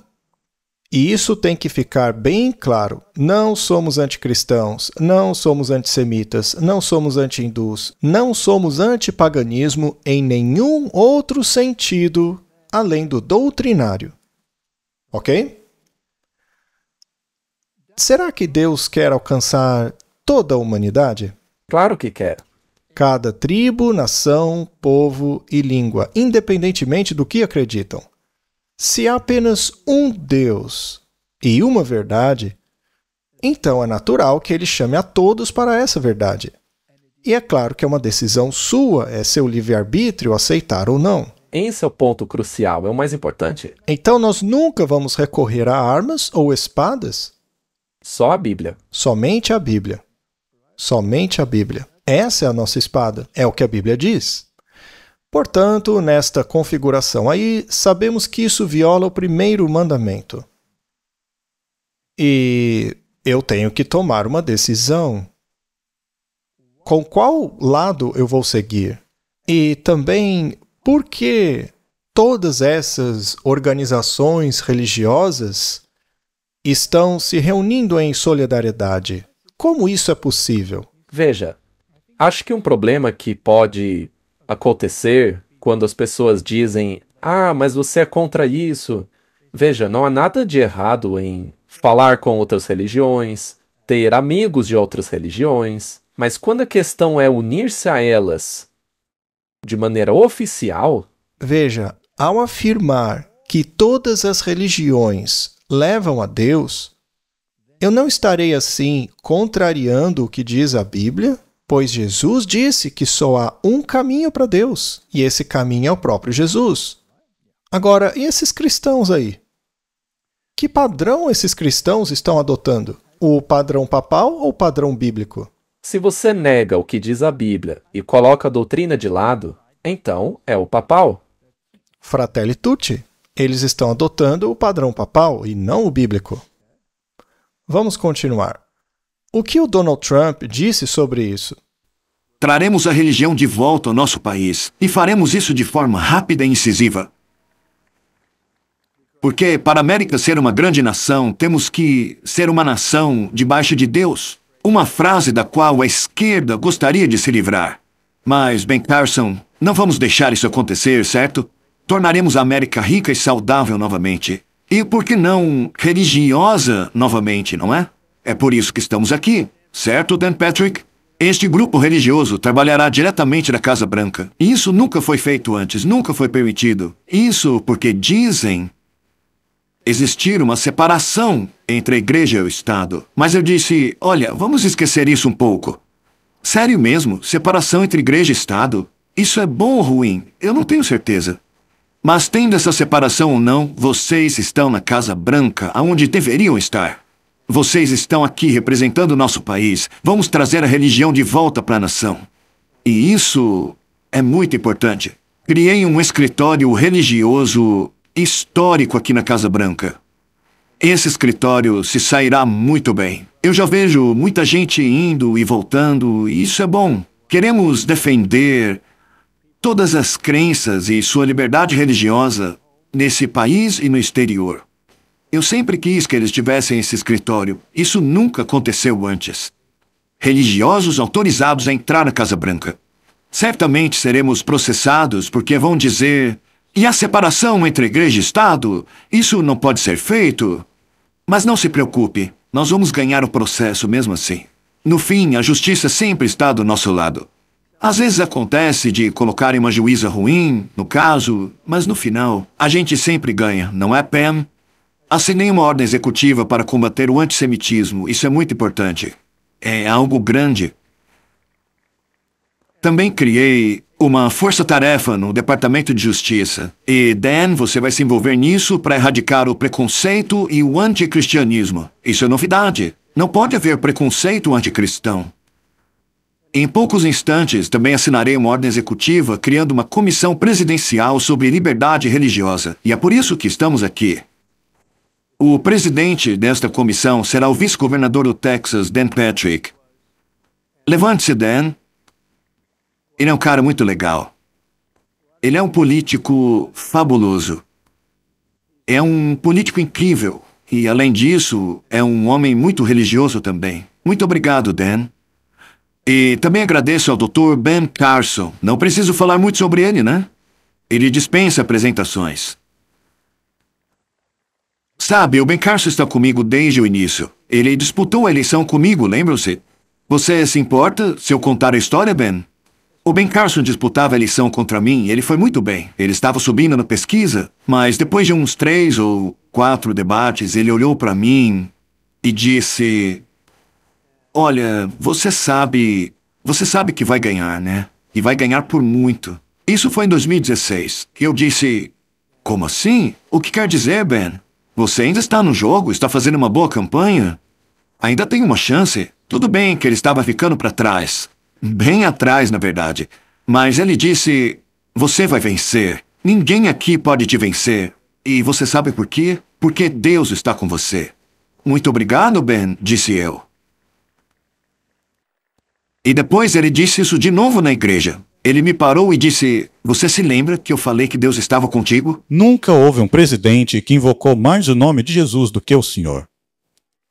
E isso tem que ficar bem claro. Não somos anticristãos, não somos antissemitas, não somos anti-hindus, não somos antipaganismo em nenhum outro sentido além do doutrinário. Ok? Será que Deus quer alcançar toda a humanidade? Claro que quer. Cada tribo, nação, povo e língua, independentemente do que acreditam. Se há apenas um Deus e uma verdade, então é natural que ele chame a todos para essa verdade. E é claro que é uma decisão sua, é seu livre-arbítrio aceitar ou não. Esse é o ponto crucial, é o mais importante. Então nós nunca vamos recorrer a armas ou espadas? Só a Bíblia. Somente a Bíblia. Somente a Bíblia. Essa é a nossa espada, é o que a Bíblia diz. Portanto, nesta configuração aí, sabemos que isso viola o primeiro mandamento. E eu tenho que tomar uma decisão. Com qual lado eu vou seguir? E também, por que todas essas organizações religiosas estão se reunindo em solidariedade? Como isso é possível? Veja, acho que um problema que pode acontecer quando as pessoas dizem mas você é contra isso. Veja, não há nada de errado em falar com outras religiões, ter amigos de outras religiões, mas quando a questão é unir-se a elas de maneira oficial... Veja, ao afirmar que todas as religiões levam a Deus, eu não estarei assim contrariando o que diz a Bíblia? Pois Jesus disse que só há um caminho para Deus, e esse caminho é o próprio Jesus. Agora, e esses cristãos aí? Que padrão esses cristãos estão adotando? O padrão papal ou o padrão bíblico? Se você nega o que diz a Bíblia e coloca a doutrina de lado, então é o papal. Fratelli Tutti. Eles estão adotando o padrão papal e não o bíblico. Vamos continuar. O que o Donald Trump disse sobre isso? Traremos a religião de volta ao nosso país e faremos isso de forma rápida e incisiva. Porque para a América ser uma grande nação, temos que ser uma nação debaixo de Deus. Uma frase da qual a esquerda gostaria de se livrar. Mas, Ben Carson, não vamos deixar isso acontecer, certo? Tornaremos a América rica e saudável novamente. E por que não religiosa novamente, não é? É por isso que estamos aqui, certo, Dan Patrick? Este grupo religioso trabalhará diretamente da Casa Branca. Isso nunca foi feito antes, nunca foi permitido. Isso porque dizem existir uma separação entre a igreja e o Estado. Mas eu disse, olha, vamos esquecer isso um pouco. Sério mesmo, separação entre igreja e Estado? Isso é bom ou ruim? Eu não tenho certeza. Mas tendo essa separação ou não, vocês estão na Casa Branca, aonde deveriam estar. Vocês estão aqui representando o nosso país. Vamos trazer a religião de volta para a nação. E isso é muito importante. Criei um escritório religioso histórico aqui na Casa Branca. Esse escritório se sairá muito bem. Eu já vejo muita gente indo e voltando, e isso é bom. Queremos defender todas as crenças e sua liberdade religiosa nesse país e no exterior. Eu sempre quis que eles tivessem esse escritório. Isso nunca aconteceu antes. Religiosos autorizados a entrar na Casa Branca. Certamente seremos processados porque vão dizer: e a separação entre igreja e Estado? Isso não pode ser feito. Mas não se preocupe, nós vamos ganhar o processo mesmo assim. No fim, a justiça sempre está do nosso lado. Às vezes acontece de colocarem uma juíza ruim, no caso, mas no final, a gente sempre ganha, não é, Pam? Assinei uma ordem executiva para combater o antissemitismo. Isso é muito importante. É algo grande. Também criei uma força-tarefa no Departamento de Justiça. E, Dan, você vai se envolver nisso para erradicar o preconceito e o anticristianismo. Isso é novidade. Não pode haver preconceito anticristão. Em poucos instantes, também assinarei uma ordem executiva criando uma comissão presidencial sobre liberdade religiosa. E é por isso que estamos aqui. O presidente desta comissão será o vice-governador do Texas, Dan Patrick. Levante-se, Dan. Ele é um cara muito legal. Ele é um político fabuloso. É um político incrível. E, além disso, é um homem muito religioso também. Muito obrigado, Dan. E também agradeço ao Dr. Ben Carson. Não preciso falar muito sobre ele, né? Ele dispensa apresentações. Sabe, o Ben Carson está comigo desde o início. Ele disputou a eleição comigo, lembram-se? Você se importa se eu contar a história, Ben? O Ben Carson disputava a eleição contra mim e ele foi muito bem. Ele estava subindo na pesquisa, mas depois de uns 3 ou 4 debates, ele olhou para mim e disse: olha, você sabe que vai ganhar, né? E vai ganhar por muito. Isso foi em 2016. Eu disse: como assim? O que quer dizer, Ben? Você ainda está no jogo? Está fazendo uma boa campanha? Ainda tem uma chance. Tudo bem que ele estava ficando para trás. Bem atrás, na verdade. Mas ele disse: você vai vencer. Ninguém aqui pode te vencer. E você sabe por quê? Porque Deus está com você. Muito obrigado, Ben, disse eu. E depois ele disse isso de novo na igreja. Ele me parou e disse: você se lembra que eu falei que Deus estava contigo? Nunca houve um presidente que invocou mais o nome de Jesus do que o senhor.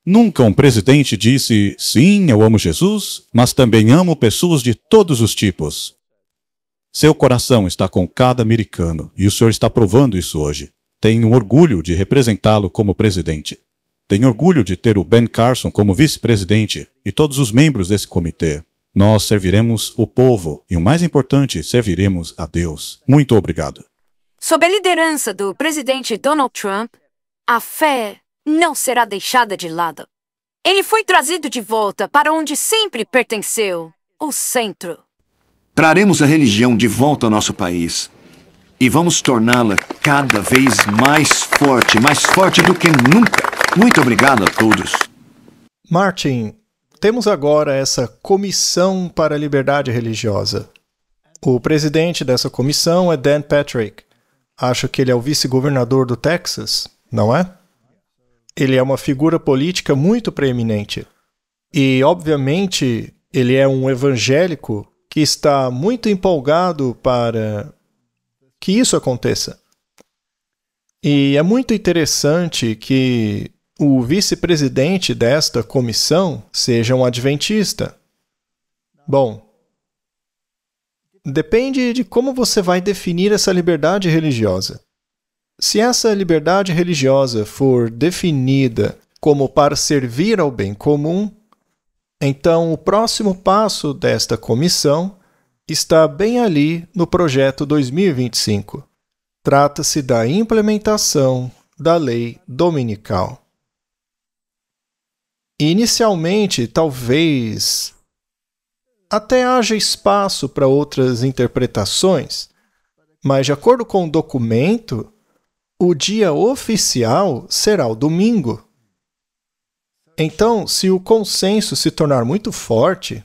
Nunca um presidente disse: sim, eu amo Jesus, mas também amo pessoas de todos os tipos. Seu coração está com cada americano, e o senhor está provando isso hoje. Tenho orgulho de representá-lo como presidente. Tenho orgulho de ter o Ben Carson como vice-presidente e todos os membros desse comitê. Nós serviremos o povo e, o mais importante, serviremos a Deus. Muito obrigado. Sob a liderança do presidente Donald Trump, a fé não será deixada de lado. Ele foi trazido de volta para onde sempre pertenceu, o centro. Traremos a religião de volta ao nosso país. E vamos torná-la cada vez mais forte do que nunca. Muito obrigado a todos. Martin, temos agora essa Comissão para a Liberdade Religiosa. O presidente dessa comissão é Dan Patrick. Acho que ele é o vice-governador do Texas, não é? Ele é uma figura política muito preeminente. E, obviamente, ele é um evangélico que está muito empolgado para que isso aconteça. E é muito interessante que o vice-presidente desta comissão seja um adventista. Bom, depende de como você vai definir essa liberdade religiosa. Se essa liberdade religiosa for definida como para servir ao bem comum, então o próximo passo desta comissão está bem ali no projeto 2025. Trata-se da implementação da lei dominical. Inicialmente, talvez até haja espaço para outras interpretações, mas de acordo com o documento, o dia oficial será o domingo. Então, se o consenso se tornar muito forte,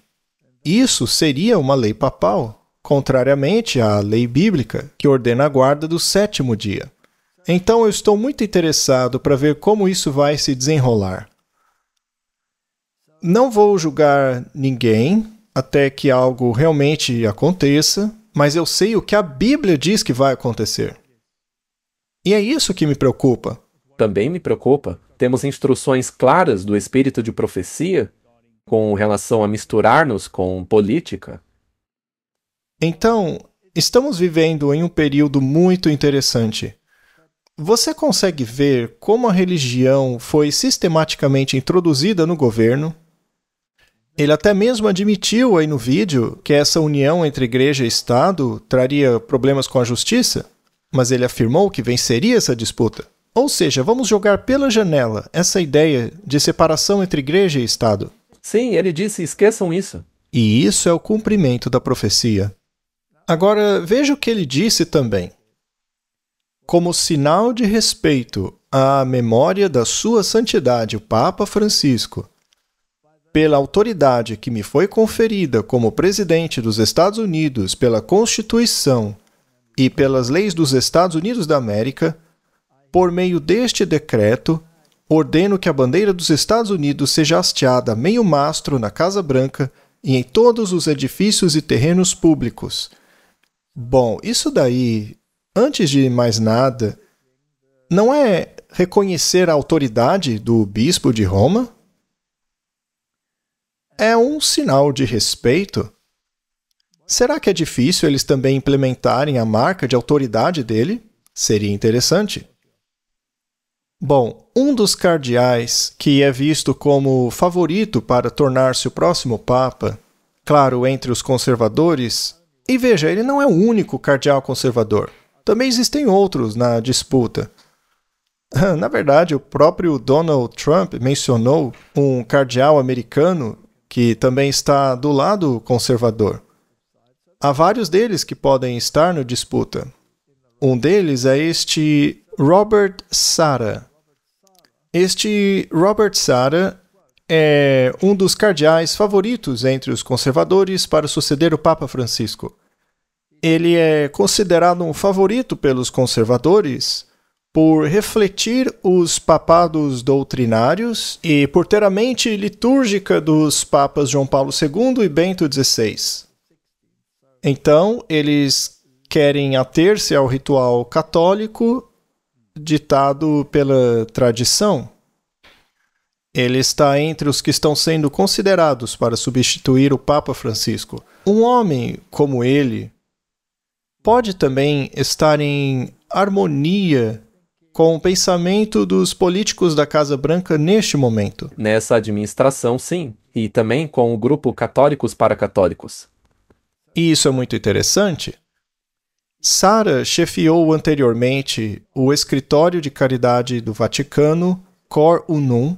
isso seria uma lei papal, contrariamente à lei bíblica, que ordena a guarda do sétimo dia. Então, eu estou muito interessado para ver como isso vai se desenrolar. Não vou julgar ninguém até que algo realmente aconteça, mas eu sei o que a Bíblia diz que vai acontecer. E é isso que me preocupa. Também me preocupa. Temos instruções claras do espírito de profecia com relação a misturar-nos com política. Então, estamos vivendo em um período muito interessante. Você consegue ver como a religião foi sistematicamente introduzida no governo? Ele até mesmo admitiu aí no vídeo que essa união entre igreja e Estado traria problemas com a justiça, mas ele afirmou que venceria essa disputa. Ou seja, vamos jogar pela janela essa ideia de separação entre igreja e Estado. Sim, ele disse, esqueçam isso. E isso é o cumprimento da profecia. Agora, veja o que ele disse também. Como sinal de respeito à memória da sua santidade, o Papa Francisco, pela autoridade que me foi conferida como presidente dos Estados Unidos pela Constituição e pelas leis dos Estados Unidos da América, por meio deste decreto, ordeno que a bandeira dos Estados Unidos seja hasteada a meio mastro na Casa Branca e em todos os edifícios e terrenos públicos. Bom, isso daí, antes de mais nada, não é reconhecer a autoridade do bispo de Roma? É um sinal de respeito. Será que é difícil eles também implementarem a marca de autoridade dele? Seria interessante. Bom, um dos cardeais que é visto como favorito para tornar-se o próximo Papa, claro, entre os conservadores, e veja, ele não é o único cardeal conservador. Também existem outros na disputa. Na verdade, o próprio Donald Trump mencionou um cardeal americano que também está do lado conservador. Há vários deles que podem estar na disputa. Um deles é este Robert Sarah. Este Robert Sarah é um dos cardeais favoritos entre os conservadores para suceder o Papa Francisco. Ele é considerado um favorito pelos conservadores por refletir os papados doutrinários e por ter a mente litúrgica dos papas João Paulo II e Bento XVI. Então, eles querem ater-se ao ritual católico ditado pela tradição. Ele está entre os que estão sendo considerados para substituir o Papa Francisco. Um homem como ele pode também estar em harmonia com o pensamento dos políticos da Casa Branca neste momento. Nessa administração, sim. E também com o grupo Católicos para Católicos. E isso é muito interessante. Sarah chefiou anteriormente o Escritório de Caridade do Vaticano, Cor Unum,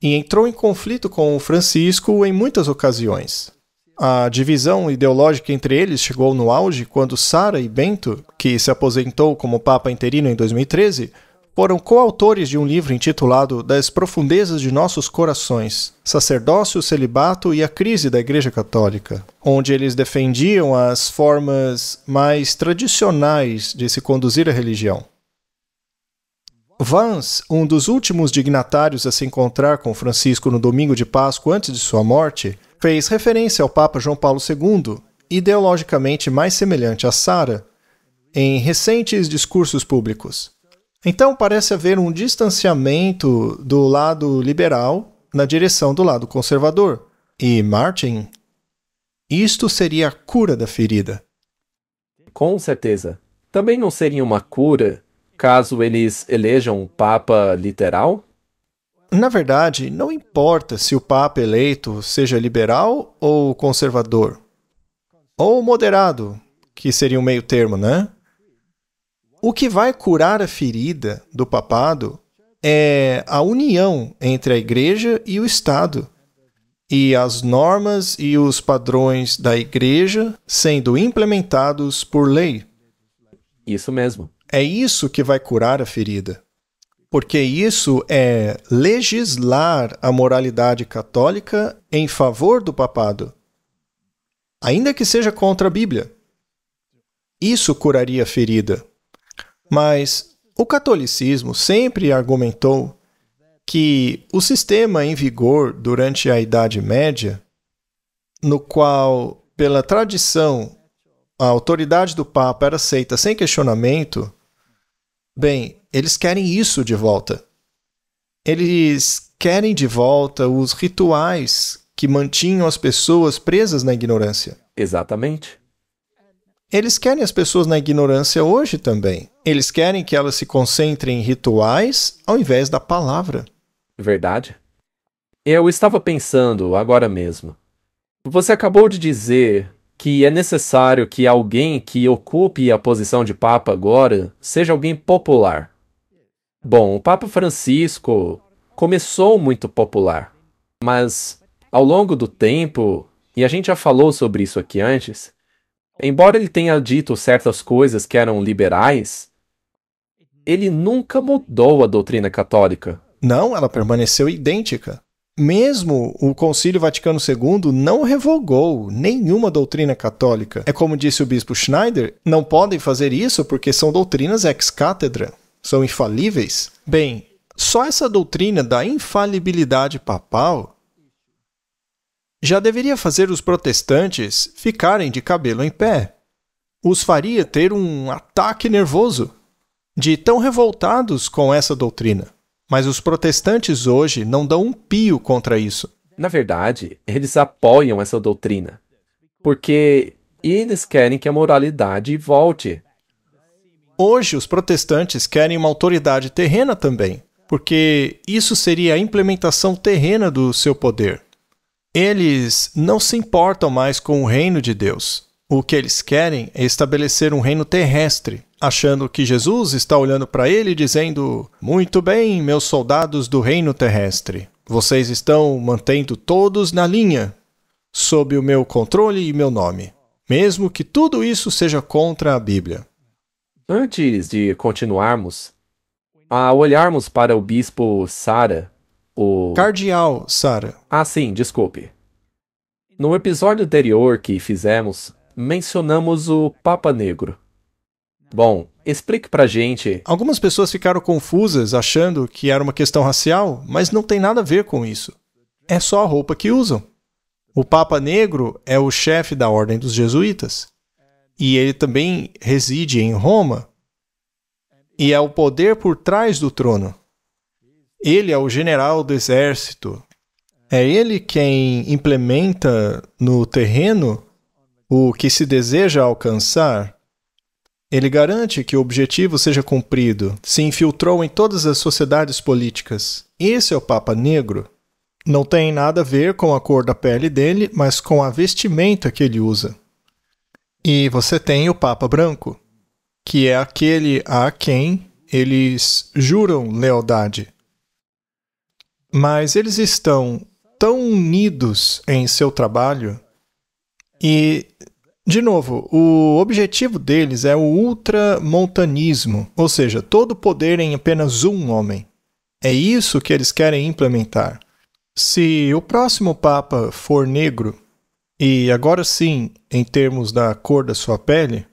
e entrou em conflito com o Francisco em muitas ocasiões. A divisão ideológica entre eles chegou no auge quando Sarah e Bento, que se aposentou como Papa interino em 2013, foram coautores de um livro intitulado Das Profundezas de Nossos Corações, Sacerdócio, Celibato e a Crise da Igreja Católica, onde eles defendiam as formas mais tradicionais de se conduzir a religião. Vance, um dos últimos dignatários a se encontrar com Francisco no domingo de Páscoa antes de sua morte, fez referência ao Papa João Paulo II, ideologicamente mais semelhante a Sara, em recentes discursos públicos. Então parece haver um distanciamento do lado liberal na direção do lado conservador. E Martin, isto seria a cura da ferida. Com certeza. Também não seria uma cura caso eles elejam um Papa literal? Na verdade, não importa se o Papa eleito seja liberal ou conservador. Ou moderado, que seria um meio termo, né? O que vai curar a ferida do papado é a união entre a Igreja e o Estado, e as normas e os padrões da Igreja sendo implementados por lei. Isso mesmo. É isso que vai curar a ferida. Porque isso é legislar a moralidade católica em favor do papado, ainda que seja contra a Bíblia. Isso curaria a ferida. Mas o catolicismo sempre argumentou que o sistema em vigor durante a Idade Média, no qual, pela tradição, a autoridade do Papa era aceita sem questionamento, bem, eles querem isso de volta. Eles querem de volta os rituais que mantinham as pessoas presas na ignorância. Exatamente. Eles querem as pessoas na ignorância hoje também. Eles querem que elas se concentrem em rituais ao invés da palavra. Verdade. Eu estava pensando agora mesmo. Você acabou de dizer que é necessário que alguém que ocupe a posição de Papa agora seja alguém popular. Bom, o Papa Francisco começou muito popular, mas ao longo do tempo, e a gente já falou sobre isso aqui antes, embora ele tenha dito certas coisas que eram liberais, ele nunca mudou a doutrina católica. Não, ela permaneceu idêntica. Mesmo o Concílio Vaticano II não revogou nenhuma doutrina católica. É como disse o bispo Schneider, não podem fazer isso porque são doutrinas ex-cátedra, são infalíveis. Bem, só essa doutrina da infalibilidade papal já deveria fazer os protestantes ficarem de cabelo em pé. Os faria ter um ataque nervoso, de tão revoltados com essa doutrina. Mas os protestantes hoje não dão um pio contra isso. Na verdade, eles apoiam essa doutrina, porque eles querem que a moralidade volte. Hoje os protestantes querem uma autoridade terrena também, porque isso seria a implementação terrena do seu poder. Eles não se importam mais com o reino de Deus. O que eles querem é estabelecer um reino terrestre, achando que Jesus está olhando para ele e dizendo: muito bem, meus soldados do reino terrestre, vocês estão mantendo todos na linha, sob o meu controle e meu nome, mesmo que tudo isso seja contra a Bíblia. Antes de continuarmos, ao olharmos para o bispo Sara, Cardeal Sara. Ah, sim, desculpe. No episódio anterior que fizemos, mencionamos o Papa Negro. Bom, explique pra gente. Algumas pessoas ficaram confusas achando que era uma questão racial, mas não tem nada a ver com isso. É só a roupa que usam. O Papa Negro é o chefe da Ordem dos Jesuítas. E ele também reside em Roma. E é o poder por trás do trono. Ele é o general do exército. É ele quem implementa no terreno o que se deseja alcançar. Ele garante que o objetivo seja cumprido. Se infiltrou em todas as sociedades políticas. Esse é o Papa Negro. Não tem nada a ver com a cor da pele dele, mas com a vestimenta que ele usa. E você tem o Papa Branco, que é aquele a quem eles juram lealdade. Mas eles estão tão unidos em seu trabalho e, de novo, o objetivo deles é o ultramontanismo, ou seja, todo o poder em apenas um homem. É isso que eles querem implementar. Se o próximo Papa for negro, e agora sim, em termos da cor da sua pele,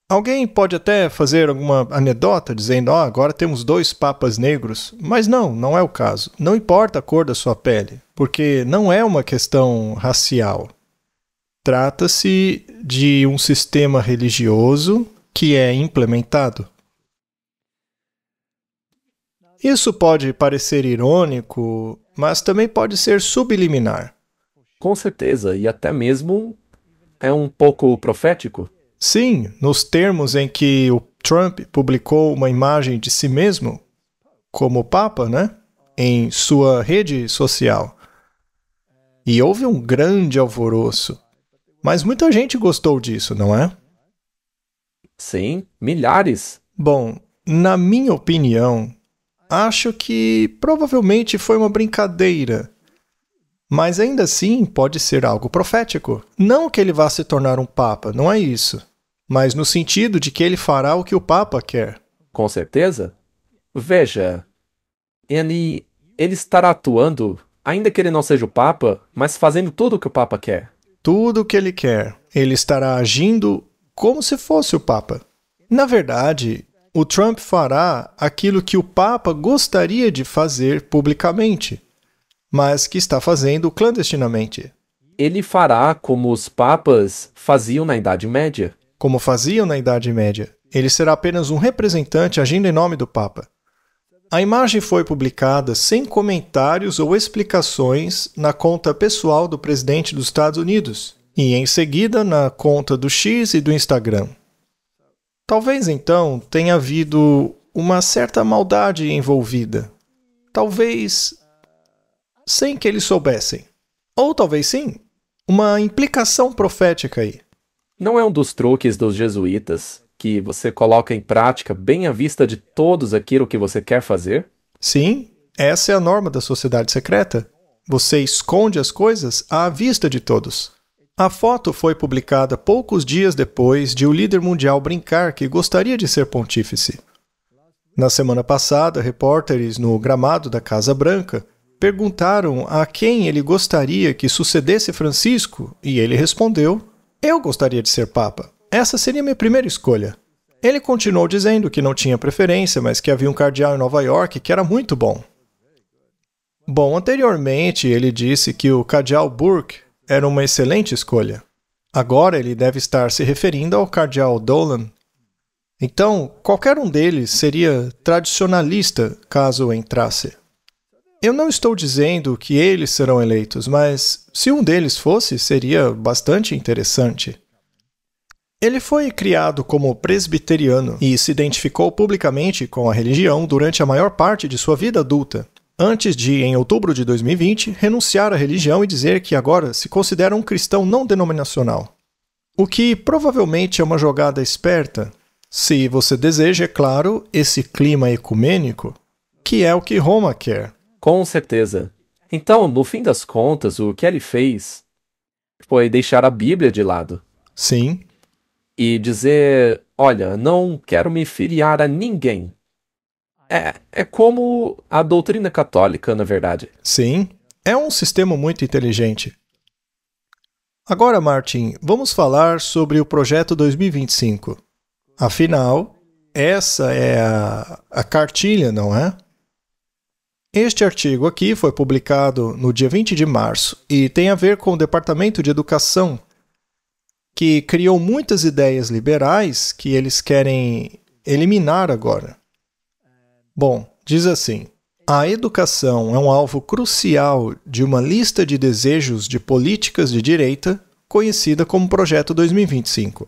Alguém pode até fazer alguma anedota dizendo, agora temos 2 papas negros, mas não é o caso. Não importa a cor da sua pele, porque não é uma questão racial. Trata-se de um sistema religioso que é implementado. Isso pode parecer irônico, mas também pode ser subliminar. Com certeza, e até mesmo é um pouco profético. Sim, nos termos em que o Trump publicou uma imagem de si mesmo como Papa, né? Em sua rede social. E houve um grande alvoroço. Mas muita gente gostou disso, não é? Sim, milhares. Bom, na minha opinião, acho que provavelmente foi uma brincadeira. Mas ainda assim pode ser algo profético. Não que ele vá se tornar um Papa, não é isso. Mas no sentido de que ele fará o que o Papa quer. Com certeza. Veja, ele estará atuando, ainda que ele não seja o Papa, mas fazendo tudo o que o Papa quer. Tudo o que ele quer. Ele estará agindo como se fosse o Papa. Na verdade, o Trump fará aquilo que o Papa gostaria de fazer publicamente, mas que está fazendo clandestinamente. Ele fará como os papas faziam na Idade Média. Como faziam na Idade Média. Ele será apenas um representante agindo em nome do Papa. A imagem foi publicada sem comentários ou explicações na conta pessoal do presidente dos Estados Unidos e, em seguida, na conta do X e do Instagram. Talvez, então, tenha havido uma certa maldade envolvida. Talvez sem que eles soubessem. Ou talvez sim, uma implicação profética aí. Não é um dos truques dos jesuítas que você coloca em prática bem à vista de todos aquilo que você quer fazer? Sim, essa é a norma da sociedade secreta. Você esconde as coisas à vista de todos. A foto foi publicada poucos dias depois de o líder mundial brincar que gostaria de ser pontífice. Na semana passada, repórteres no gramado da Casa Branca perguntaram a quem ele gostaria que sucedesse Francisco e ele respondeu: "Eu gostaria de ser Papa. Essa seria minha primeira escolha." Ele continuou dizendo que não tinha preferência, mas que havia um cardeal em Nova York que era muito bom. Bom, anteriormente ele disse que o cardeal Burke era uma excelente escolha. Agora ele deve estar se referindo ao cardeal Dolan. Então, qualquer um deles seria tradicionalista caso entrasse. Eu não estou dizendo que eles serão eleitos, mas se um deles fosse, seria bastante interessante. Ele foi criado como presbiteriano e se identificou publicamente com a religião durante a maior parte de sua vida adulta, antes de, em outubro de 2020, renunciar à religião e dizer que agora se considera um cristão não denominacional. O que provavelmente é uma jogada esperta, se você deseja, é claro, esse clima ecumênico, que é o que Roma quer. Com certeza. Então, no fim das contas, o que ele fez foi deixar a Bíblia de lado. Sim. E dizer, olha, não quero me filiar a ninguém. É como a doutrina católica, na verdade. Sim, é um sistema muito inteligente. Agora, Martin, vamos falar sobre o Projeto 2025. Afinal, essa é a cartilha, não é? Este artigo aqui foi publicado no dia 20 de março e tem a ver com o Departamento de Educação, que criou muitas ideias liberais que eles querem eliminar agora. Bom, diz assim: a educação é um alvo crucial de uma lista de desejos de políticas de direita conhecida como Projeto 2025.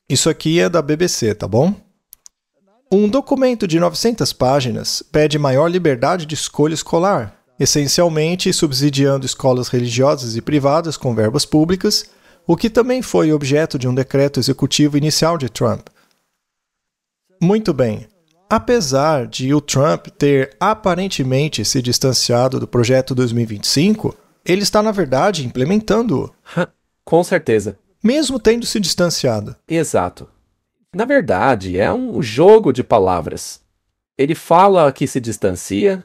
Isso aqui é da BBC, tá bom? Um documento de 900 páginas pede maior liberdade de escolha escolar, essencialmente subsidiando escolas religiosas e privadas com verbas públicas, o que também foi objeto de um decreto executivo inicial de Trump. Muito bem. Apesar de o Trump ter aparentemente se distanciado do Projeto 2025, ele está, na verdade, implementando-o. Com certeza. Mesmo tendo se distanciado. Exato. Na verdade, é um jogo de palavras. Ele fala que se distancia,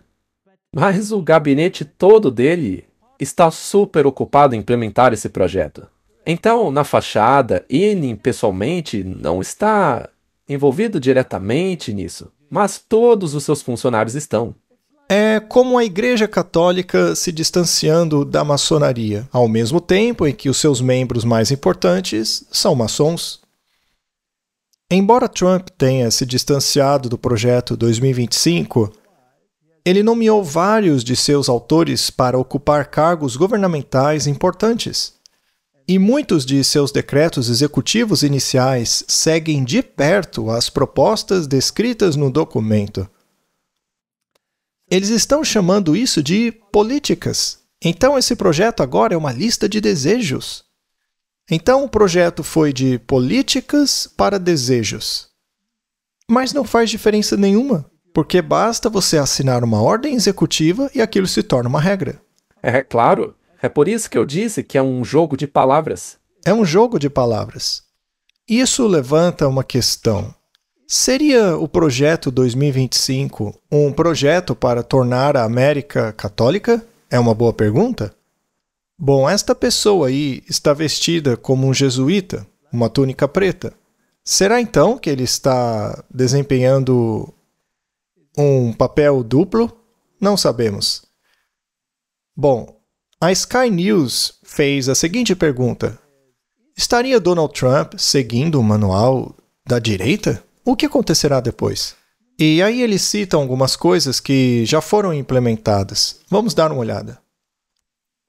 mas o gabinete todo dele está super ocupado em implementar esse projeto. Então, na fachada, ele pessoalmente não está envolvido diretamente nisso, mas todos os seus funcionários estão. É como a Igreja Católica se distanciando da maçonaria, ao mesmo tempo em que os seus membros mais importantes são maçons. Embora Trump tenha se distanciado do projeto 2025, ele nomeou vários de seus autores para ocupar cargos governamentais importantes. E muitos de seus decretos executivos iniciais seguem de perto as propostas descritas no documento. Eles estão chamando isso de políticas. Então esse projeto agora é uma lista de desejos. Então o projeto foi de políticas para desejos. Mas não faz diferença nenhuma, porque basta você assinar uma ordem executiva e aquilo se torna uma regra. É claro, é por isso que eu disse que é um jogo de palavras. É um jogo de palavras. Isso levanta uma questão. Seria o projeto 2025 um projeto para tornar a América católica? É uma boa pergunta. Bom, esta pessoa aí está vestida como um jesuíta, uma túnica preta. Será então que ele está desempenhando um papel duplo? Não sabemos. Bom, a Sky News fez a seguinte pergunta: estaria Donald Trump seguindo o manual da direita? O que acontecerá depois? E aí eles citam algumas coisas que já foram implementadas. Vamos dar uma olhada.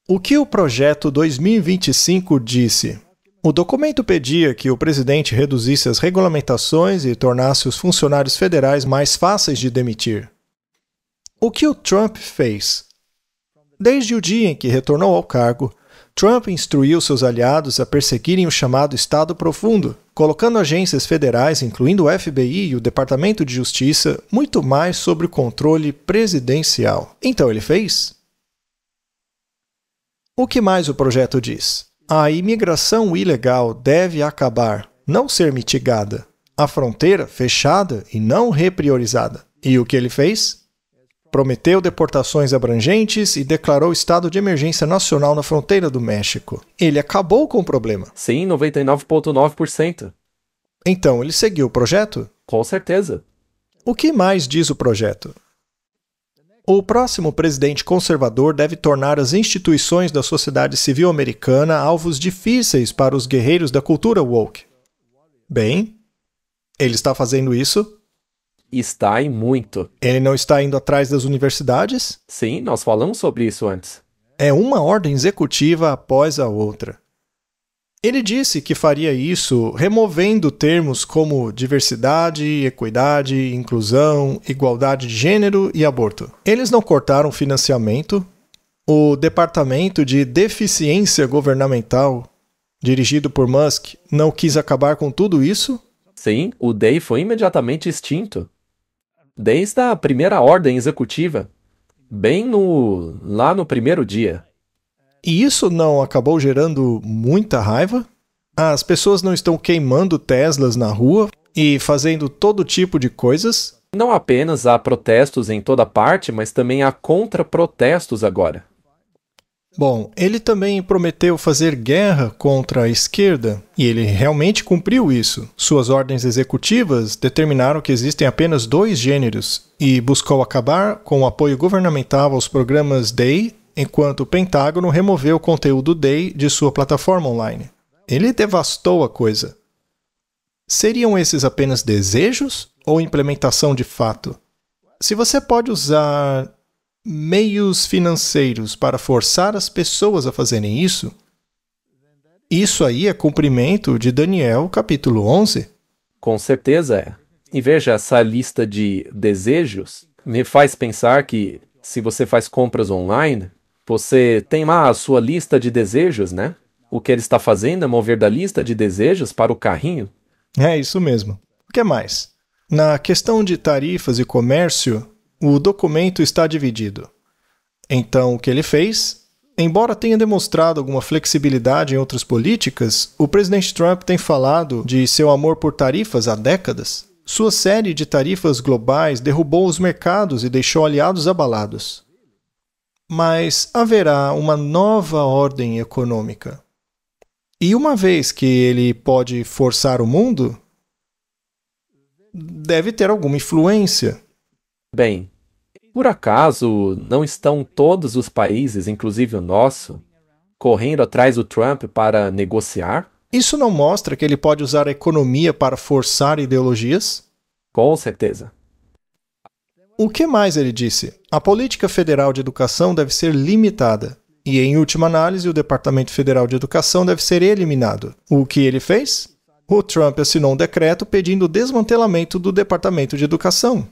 O que o projeto 2025 disse? O documento pedia que o presidente reduzisse as regulamentações e tornasse os funcionários federais mais fáceis de demitir. O que o Trump fez? Desde o dia em que retornou ao cargo, Trump instruiu seus aliados a perseguirem o chamado Estado Profundo, colocando agências federais, incluindo o FBI e o Departamento de Justiça, muito mais sob o controle presidencial. Então ele fez? O que mais o projeto diz? A imigração ilegal deve acabar, não ser mitigada. A fronteira fechada e não repriorizada. E o que ele fez? Prometeu deportações abrangentes e declarou estado de emergência nacional na fronteira do México. Ele acabou com o problema. Sim, 99,9%. Então, ele seguiu o projeto? Com certeza. O que mais diz o projeto? O próximo presidente conservador deve tornar as instituições da sociedade civil americana alvos difíceis para os guerreiros da cultura woke. Bem, ele está fazendo isso? Está e muito. Ele não está indo atrás das universidades? Sim, nós falamos sobre isso antes. É uma ordem executiva após a outra. Ele disse que faria isso removendo termos como diversidade, equidade, inclusão, igualdade de gênero e aborto. Eles não cortaram financiamento. O Departamento de Deficiência Governamental, dirigido por Musk, não quis acabar com tudo isso? Sim, o DEI foi imediatamente extinto. Desde a primeira ordem executiva, lá no primeiro dia. E isso não acabou gerando muita raiva? As pessoas não estão queimando Teslas na rua e fazendo todo tipo de coisas? Não apenas há protestos em toda parte, mas também há contra-protestos agora. Bom, ele também prometeu fazer guerra contra a esquerda, e ele realmente cumpriu isso. Suas ordens executivas determinaram que existem apenas 2 gêneros, e buscou acabar com o apoio governamental aos programas DEI, enquanto o Pentágono removeu o conteúdo DEI de sua plataforma online. Ele devastou a coisa. Seriam esses apenas desejos ou implementação de fato? Se você pode usar meios financeiros para forçar as pessoas a fazerem isso, isso aí é cumprimento de Daniel, capítulo 11. Com certeza é. E veja, essa lista de desejos me faz pensar que se você faz compras online, você tem lá a sua lista de desejos, né? O que ele está fazendo é mover da lista de desejos para o carrinho. É isso mesmo. O que mais? Na questão de tarifas e comércio, o documento está dividido. Então, o que ele fez? Embora tenha demonstrado alguma flexibilidade em outras políticas, o presidente Trump tem falado de seu amor por tarifas há décadas. Sua série de tarifas globais derrubou os mercados e deixou aliados abalados. Mas haverá uma nova ordem econômica. E uma vez que ele pode forçar o mundo, deve ter alguma influência. Bem, por acaso não estão todos os países, inclusive o nosso, correndo atrás do Trump para negociar? Isso não mostra que ele pode usar a economia para forçar ideologias? Com certeza. O que mais ele disse? A política federal de educação deve ser limitada. E, em última análise, o Departamento Federal de Educação deve ser eliminado. O que ele fez? O Trump assinou um decreto pedindo o desmantelamento do Departamento de Educação.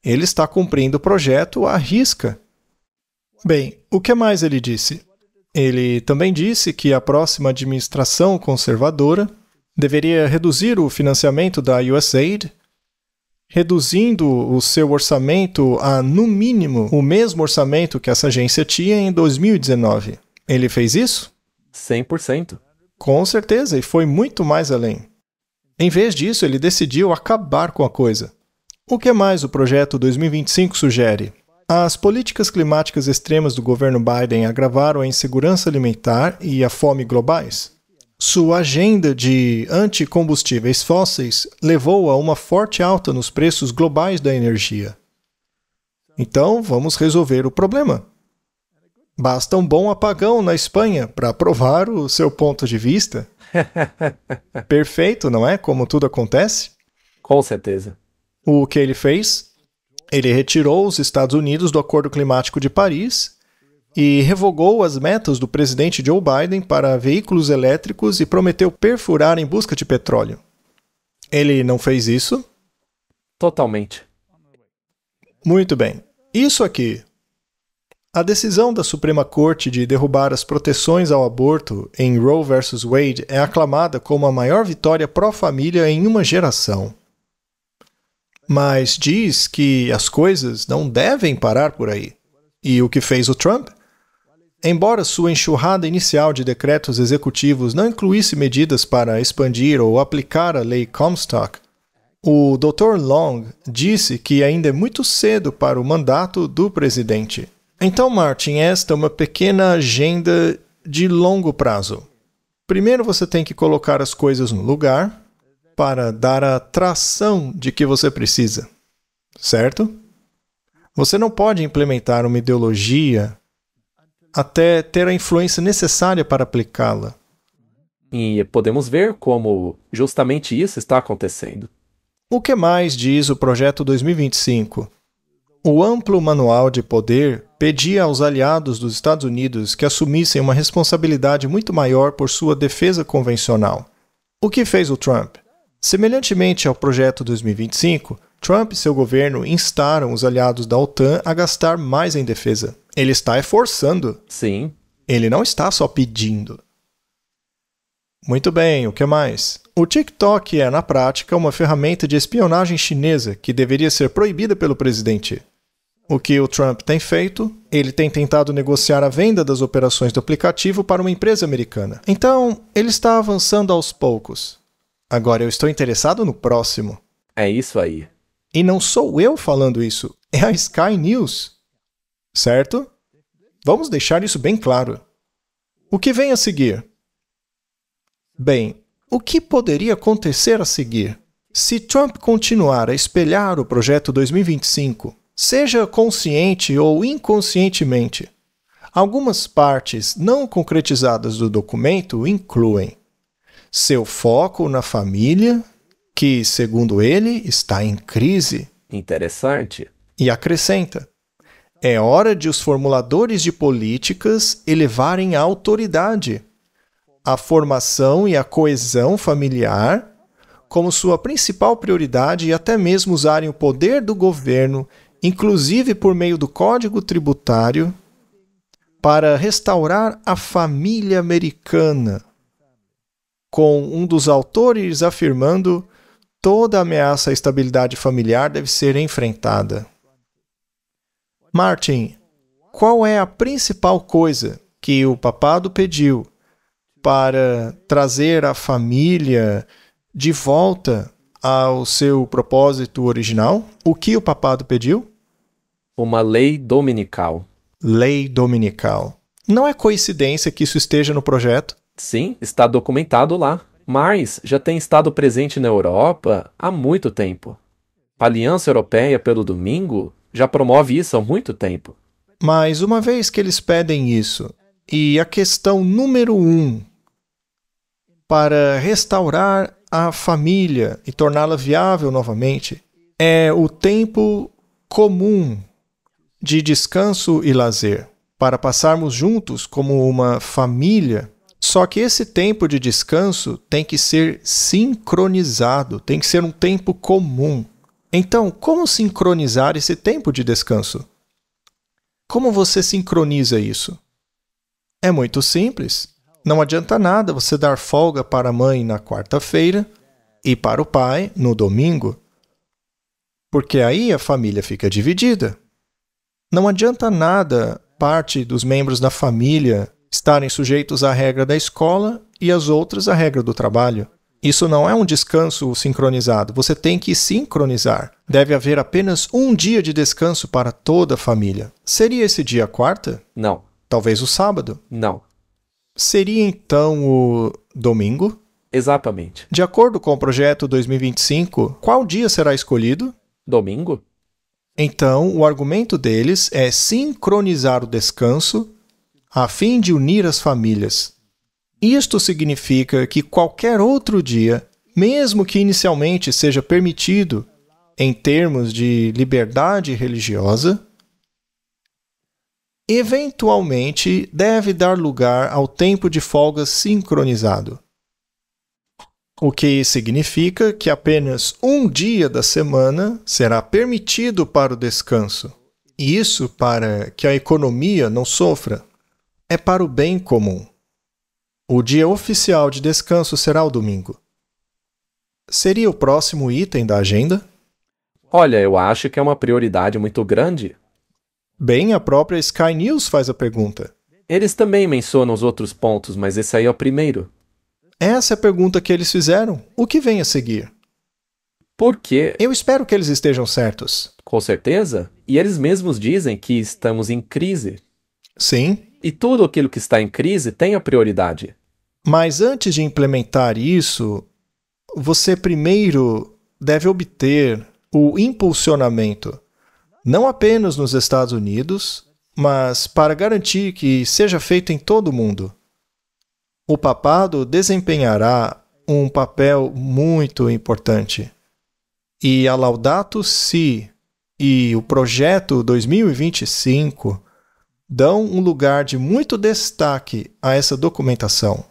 Ele está cumprindo o projeto à risca. Bem, o que mais ele disse? Ele também disse que a próxima administração conservadora deveria reduzir o financiamento da USAID, reduzindo o seu orçamento a, no mínimo, o mesmo orçamento que essa agência tinha em 2019. Ele fez isso? 100%. Com certeza, e foi muito mais além. Em vez disso, ele decidiu acabar com a coisa. O que mais o projeto 2025 sugere? As políticas climáticas extremas do governo Biden agravaram a insegurança alimentar e a fome globais. Sua agenda de anticombustíveis fósseis levou a uma forte alta nos preços globais da energia. Então, vamos resolver o problema. Basta um bom apagão na Espanha para provar o seu ponto de vista. Perfeito, não é? Como tudo acontece? Com certeza. O que ele fez? Ele retirou os Estados Unidos do Acordo Climático de Paris e revogou as metas do presidente Joe Biden para veículos elétricos e prometeu perfurar em busca de petróleo. Ele não fez isso? Totalmente. Muito bem. Isso aqui. A decisão da Suprema Corte de derrubar as proteções ao aborto em Roe vs. Wade é aclamada como a maior vitória pró-família em uma geração. Mas diz que as coisas não devem parar por aí. E o que fez o Trump? Embora sua enxurrada inicial de decretos executivos não incluísse medidas para expandir ou aplicar a lei Comstock, o Dr. Long disse que ainda é muito cedo para o mandato do presidente. Então, Martin, esta é uma pequena agenda de longo prazo. Primeiro você tem que colocar as coisas no lugar para dar a tração de que você precisa, certo? Você não pode implementar uma ideologia até ter a influência necessária para aplicá-la. E podemos ver como justamente isso está acontecendo. O que mais diz o Projeto 2025? O amplo manual de poder pedia aos aliados dos Estados Unidos que assumissem uma responsabilidade muito maior por sua defesa convencional. O que fez o Trump? Semelhantemente ao Projeto 2025, Trump e seu governo instaram os aliados da OTAN a gastar mais em defesa. Ele está forçando. Sim. Ele não está só pedindo. Muito bem, o que mais? O TikTok é, na prática, uma ferramenta de espionagem chinesa que deveria ser proibida pelo presidente. O que o Trump tem feito? Ele tem tentado negociar a venda das operações do aplicativo para uma empresa americana. Então, ele está avançando aos poucos. Agora eu estou interessado no próximo. É isso aí. E não sou eu falando isso, é a Sky News. Certo? Vamos deixar isso bem claro. O que vem a seguir? Bem, o que poderia acontecer a seguir? Se Trump continuar a espelhar o Projeto 2025, seja consciente ou inconscientemente, algumas partes não concretizadas do documento incluem seu foco na família, que, segundo ele, está em crise. Interessante. E acrescenta: é hora de os formuladores de políticas elevarem a autoridade, a formação e a coesão familiar como sua principal prioridade e até mesmo usarem o poder do governo, inclusive por meio do Código Tributário, para restaurar a família americana, com um dos autores afirmando: toda ameaça à estabilidade familiar deve ser enfrentada. Martin, qual é a principal coisa que o papado pediu para trazer a família de volta ao seu propósito original? O que o papado pediu? Uma lei dominical. Lei dominical. Não é coincidência que isso esteja no projeto? Sim, está documentado lá, mas já tem estado presente na Europa há muito tempo. A Aliança Europeia pelo Domingo já promove isso há muito tempo. Mas uma vez que eles pedem isso, e a questão número 1, para restaurar a família e torná-la viável novamente, é o tempo comum de descanso e lazer, para passarmos juntos como uma família. Só que esse tempo de descanso tem que ser sincronizado, tem que ser um tempo comum. Então, como sincronizar esse tempo de descanso? Como você sincroniza isso? É muito simples. Não adianta nada você dar folga para a mãe na quarta-feira e para o pai no domingo, porque aí a família fica dividida. Não adianta nada parte dos membros da família estarem sujeitos à regra da escola e as outras à regra do trabalho. Isso não é um descanso sincronizado. Você tem que sincronizar. Deve haver apenas um dia de descanso para toda a família. Seria esse dia a quarta? Não, Talvez o sábado? não, Seria então o domingo? exatamente. De acordo com o projeto 2025, qual dia será escolhido? Domingo? Então, o argumento deles é sincronizar o descanso a fim de unir as famílias. Isto significa que qualquer outro dia, mesmo que inicialmente seja permitido em termos de liberdade religiosa, eventualmente deve dar lugar ao tempo de folga sincronizado. O que significa que apenas um dia da semana será permitido para o descanso. E isso para que a economia não sofra. É para o bem comum. O dia oficial de descanso será o domingo. Seria o próximo item da agenda? Olha, eu acho que é uma prioridade muito grande. Bem, a própria Sky News faz a pergunta. Eles também mencionam os outros pontos, mas esse aí é o primeiro. Essa é a pergunta que eles fizeram. O que vem a seguir? Por quê? Eu espero que eles estejam certos. Com certeza. E eles mesmos dizem que estamos em crise. Sim, E tudo aquilo que está em crise tem a prioridade. mas antes de implementar isso, você primeiro deve obter o impulsionamento, não apenas nos Estados Unidos, mas para garantir que seja feito em todo o mundo. O papado desempenhará um papel muito importante. E a Laudato Si e o Projeto 2025 dão um lugar de muito destaque a essa documentação.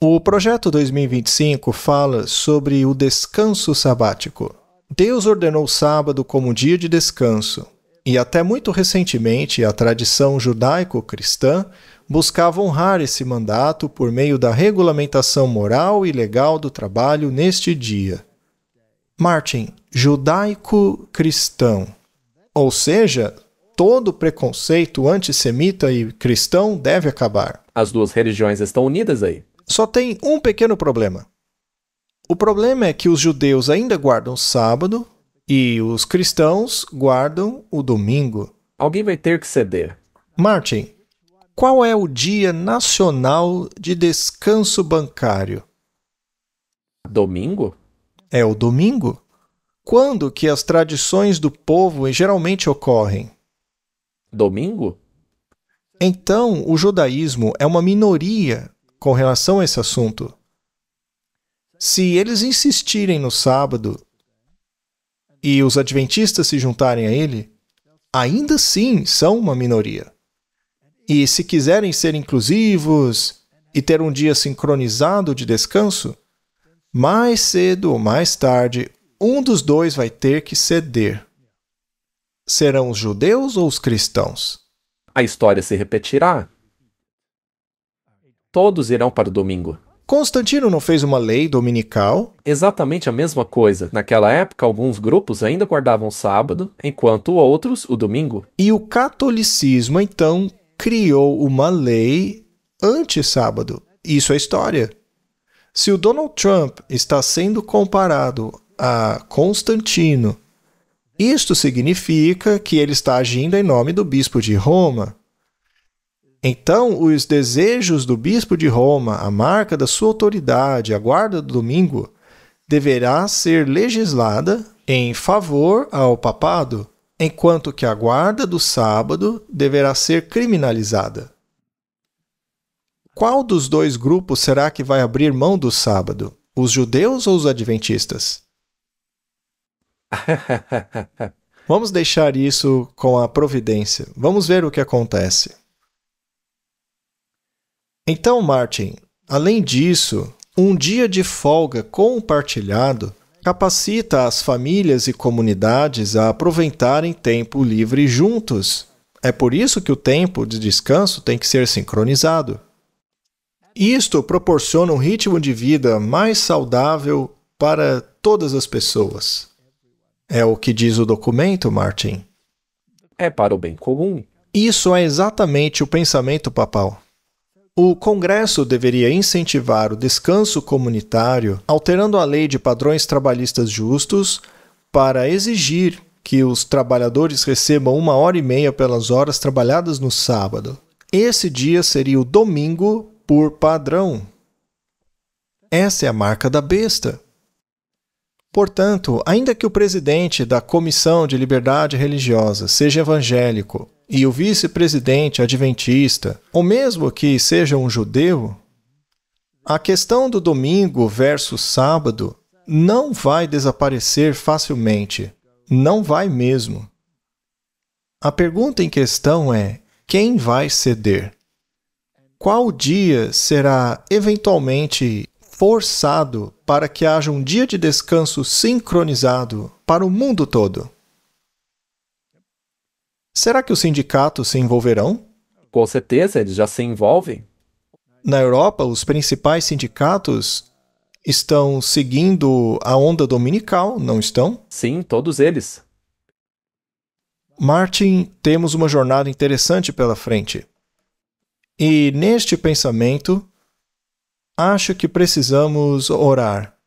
O Projeto 2025 fala sobre o descanso sabático. Deus ordenou o sábado como dia de descanso, e até muito recentemente a tradição judaico-cristã buscava honrar esse mandato por meio da regulamentação moral e legal do trabalho neste dia. Martin, judaico-cristão, ou seja, todo preconceito antissemita e cristão deve acabar. As duas religiões estão unidas aí. Só tem um pequeno problema. O problema é que os judeus ainda guardam sábado e os cristãos guardam o domingo. Alguém vai ter que ceder. Martin, qual é o Dia Nacional de Descanso Bancário? Domingo? É o domingo? Quando que as tradições do povo geralmente ocorrem? Domingo? Então, o judaísmo é uma minoria com relação a esse assunto. Se eles insistirem no sábado e os adventistas se juntarem a ele, ainda assim são uma minoria. E se quiserem ser inclusivos e ter um dia sincronizado de descanso, mais cedo ou mais tarde, um dos dois vai ter que ceder. Serão os judeus ou os cristãos? A história se repetirá. Todos irão para o domingo. Constantino não fez uma lei dominical? Exatamente a mesma coisa. Naquela época, alguns grupos ainda guardavam o sábado, enquanto outros o domingo. E o catolicismo, então, criou uma lei anti-sábado. Isso é história. Se o Donald Trump está sendo comparado a Constantino, isto significa que ele está agindo em nome do bispo de Roma. Então, os desejos do bispo de Roma, a marca da sua autoridade, a guarda do domingo, deverá ser legislada em favor ao papado, enquanto que a guarda do sábado deverá ser criminalizada. Qual dos dois grupos será que vai abrir mão do sábado? Os judeus ou os adventistas? Vamos deixar isso com a providência. Vamos ver o que acontece. Então, Martin, além disso, um dia de folga compartilhado capacita as famílias e comunidades a aproveitarem tempo livre juntos. É por isso que o tempo de descanso tem que ser sincronizado. Isto proporciona um ritmo de vida mais saudável para todas as pessoas. É o que diz o documento, Martin. É para o bem comum. Isso é exatamente o pensamento papal. O Congresso deveria incentivar o descanso comunitário, alterando a lei de padrões trabalhistas justos para exigir que os trabalhadores recebam 1h30 pelas horas trabalhadas no sábado. Esse dia seria o domingo por padrão. Essa é a marca da besta. Portanto, ainda que o presidente da Comissão de Liberdade Religiosa seja evangélico e o vice-presidente adventista, ou mesmo que seja um judeu, a questão do domingo versus sábado não vai desaparecer facilmente. Não vai mesmo. A pergunta em questão é: quem vai ceder? Qual dia será eventualmente forçado para que haja um dia de descanso sincronizado para o mundo todo? Será que os sindicatos se envolverão? Com certeza, eles já se envolvem. Na Europa, os principais sindicatos estão seguindo a onda dominical, não estão? Sim, todos eles. Martin, temos uma jornada interessante pela frente. E neste pensamento, acho que precisamos orar,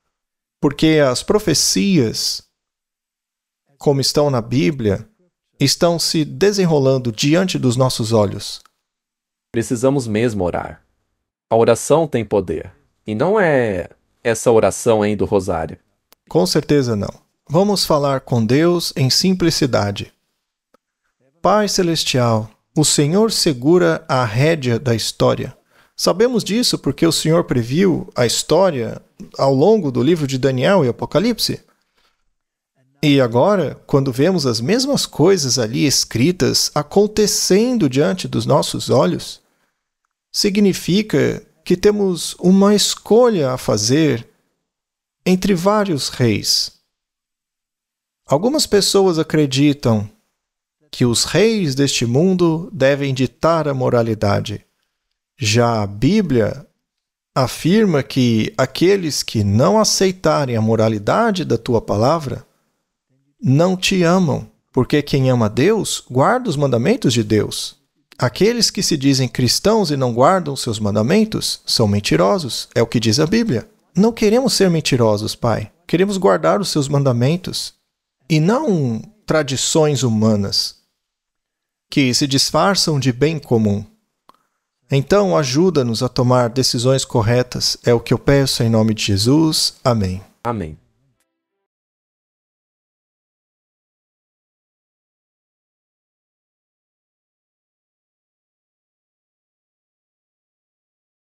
porque as profecias, como estão na Bíblia, estão se desenrolando diante dos nossos olhos. Precisamos mesmo orar. A oração tem poder. E não é essa oração aí do rosário. Com certeza não. Vamos falar com Deus em simplicidade. Pai Celestial, o Senhor segura a rédea da história. Sabemos disso porque o Senhor previu a história ao longo do livro de Daniel e Apocalipse. E agora, quando vemos as mesmas coisas ali escritas acontecendo diante dos nossos olhos, significa que temos uma escolha a fazer entre vários reis. Algumas pessoas acreditam que os reis deste mundo devem ditar a moralidade. Já a Bíblia afirma que aqueles que não aceitarem a moralidade da tua palavra não te amam, porque quem ama Deus guarda os mandamentos de Deus. Aqueles que se dizem cristãos e não guardam seus mandamentos são mentirosos, é o que diz a Bíblia. Não queremos ser mentirosos, Pai. Queremos guardar os seus mandamentos e não tradições humanas que se disfarçam de bem comum. Então, ajuda-nos a tomar decisões corretas. É o que eu peço em nome de Jesus. Amém. Amém.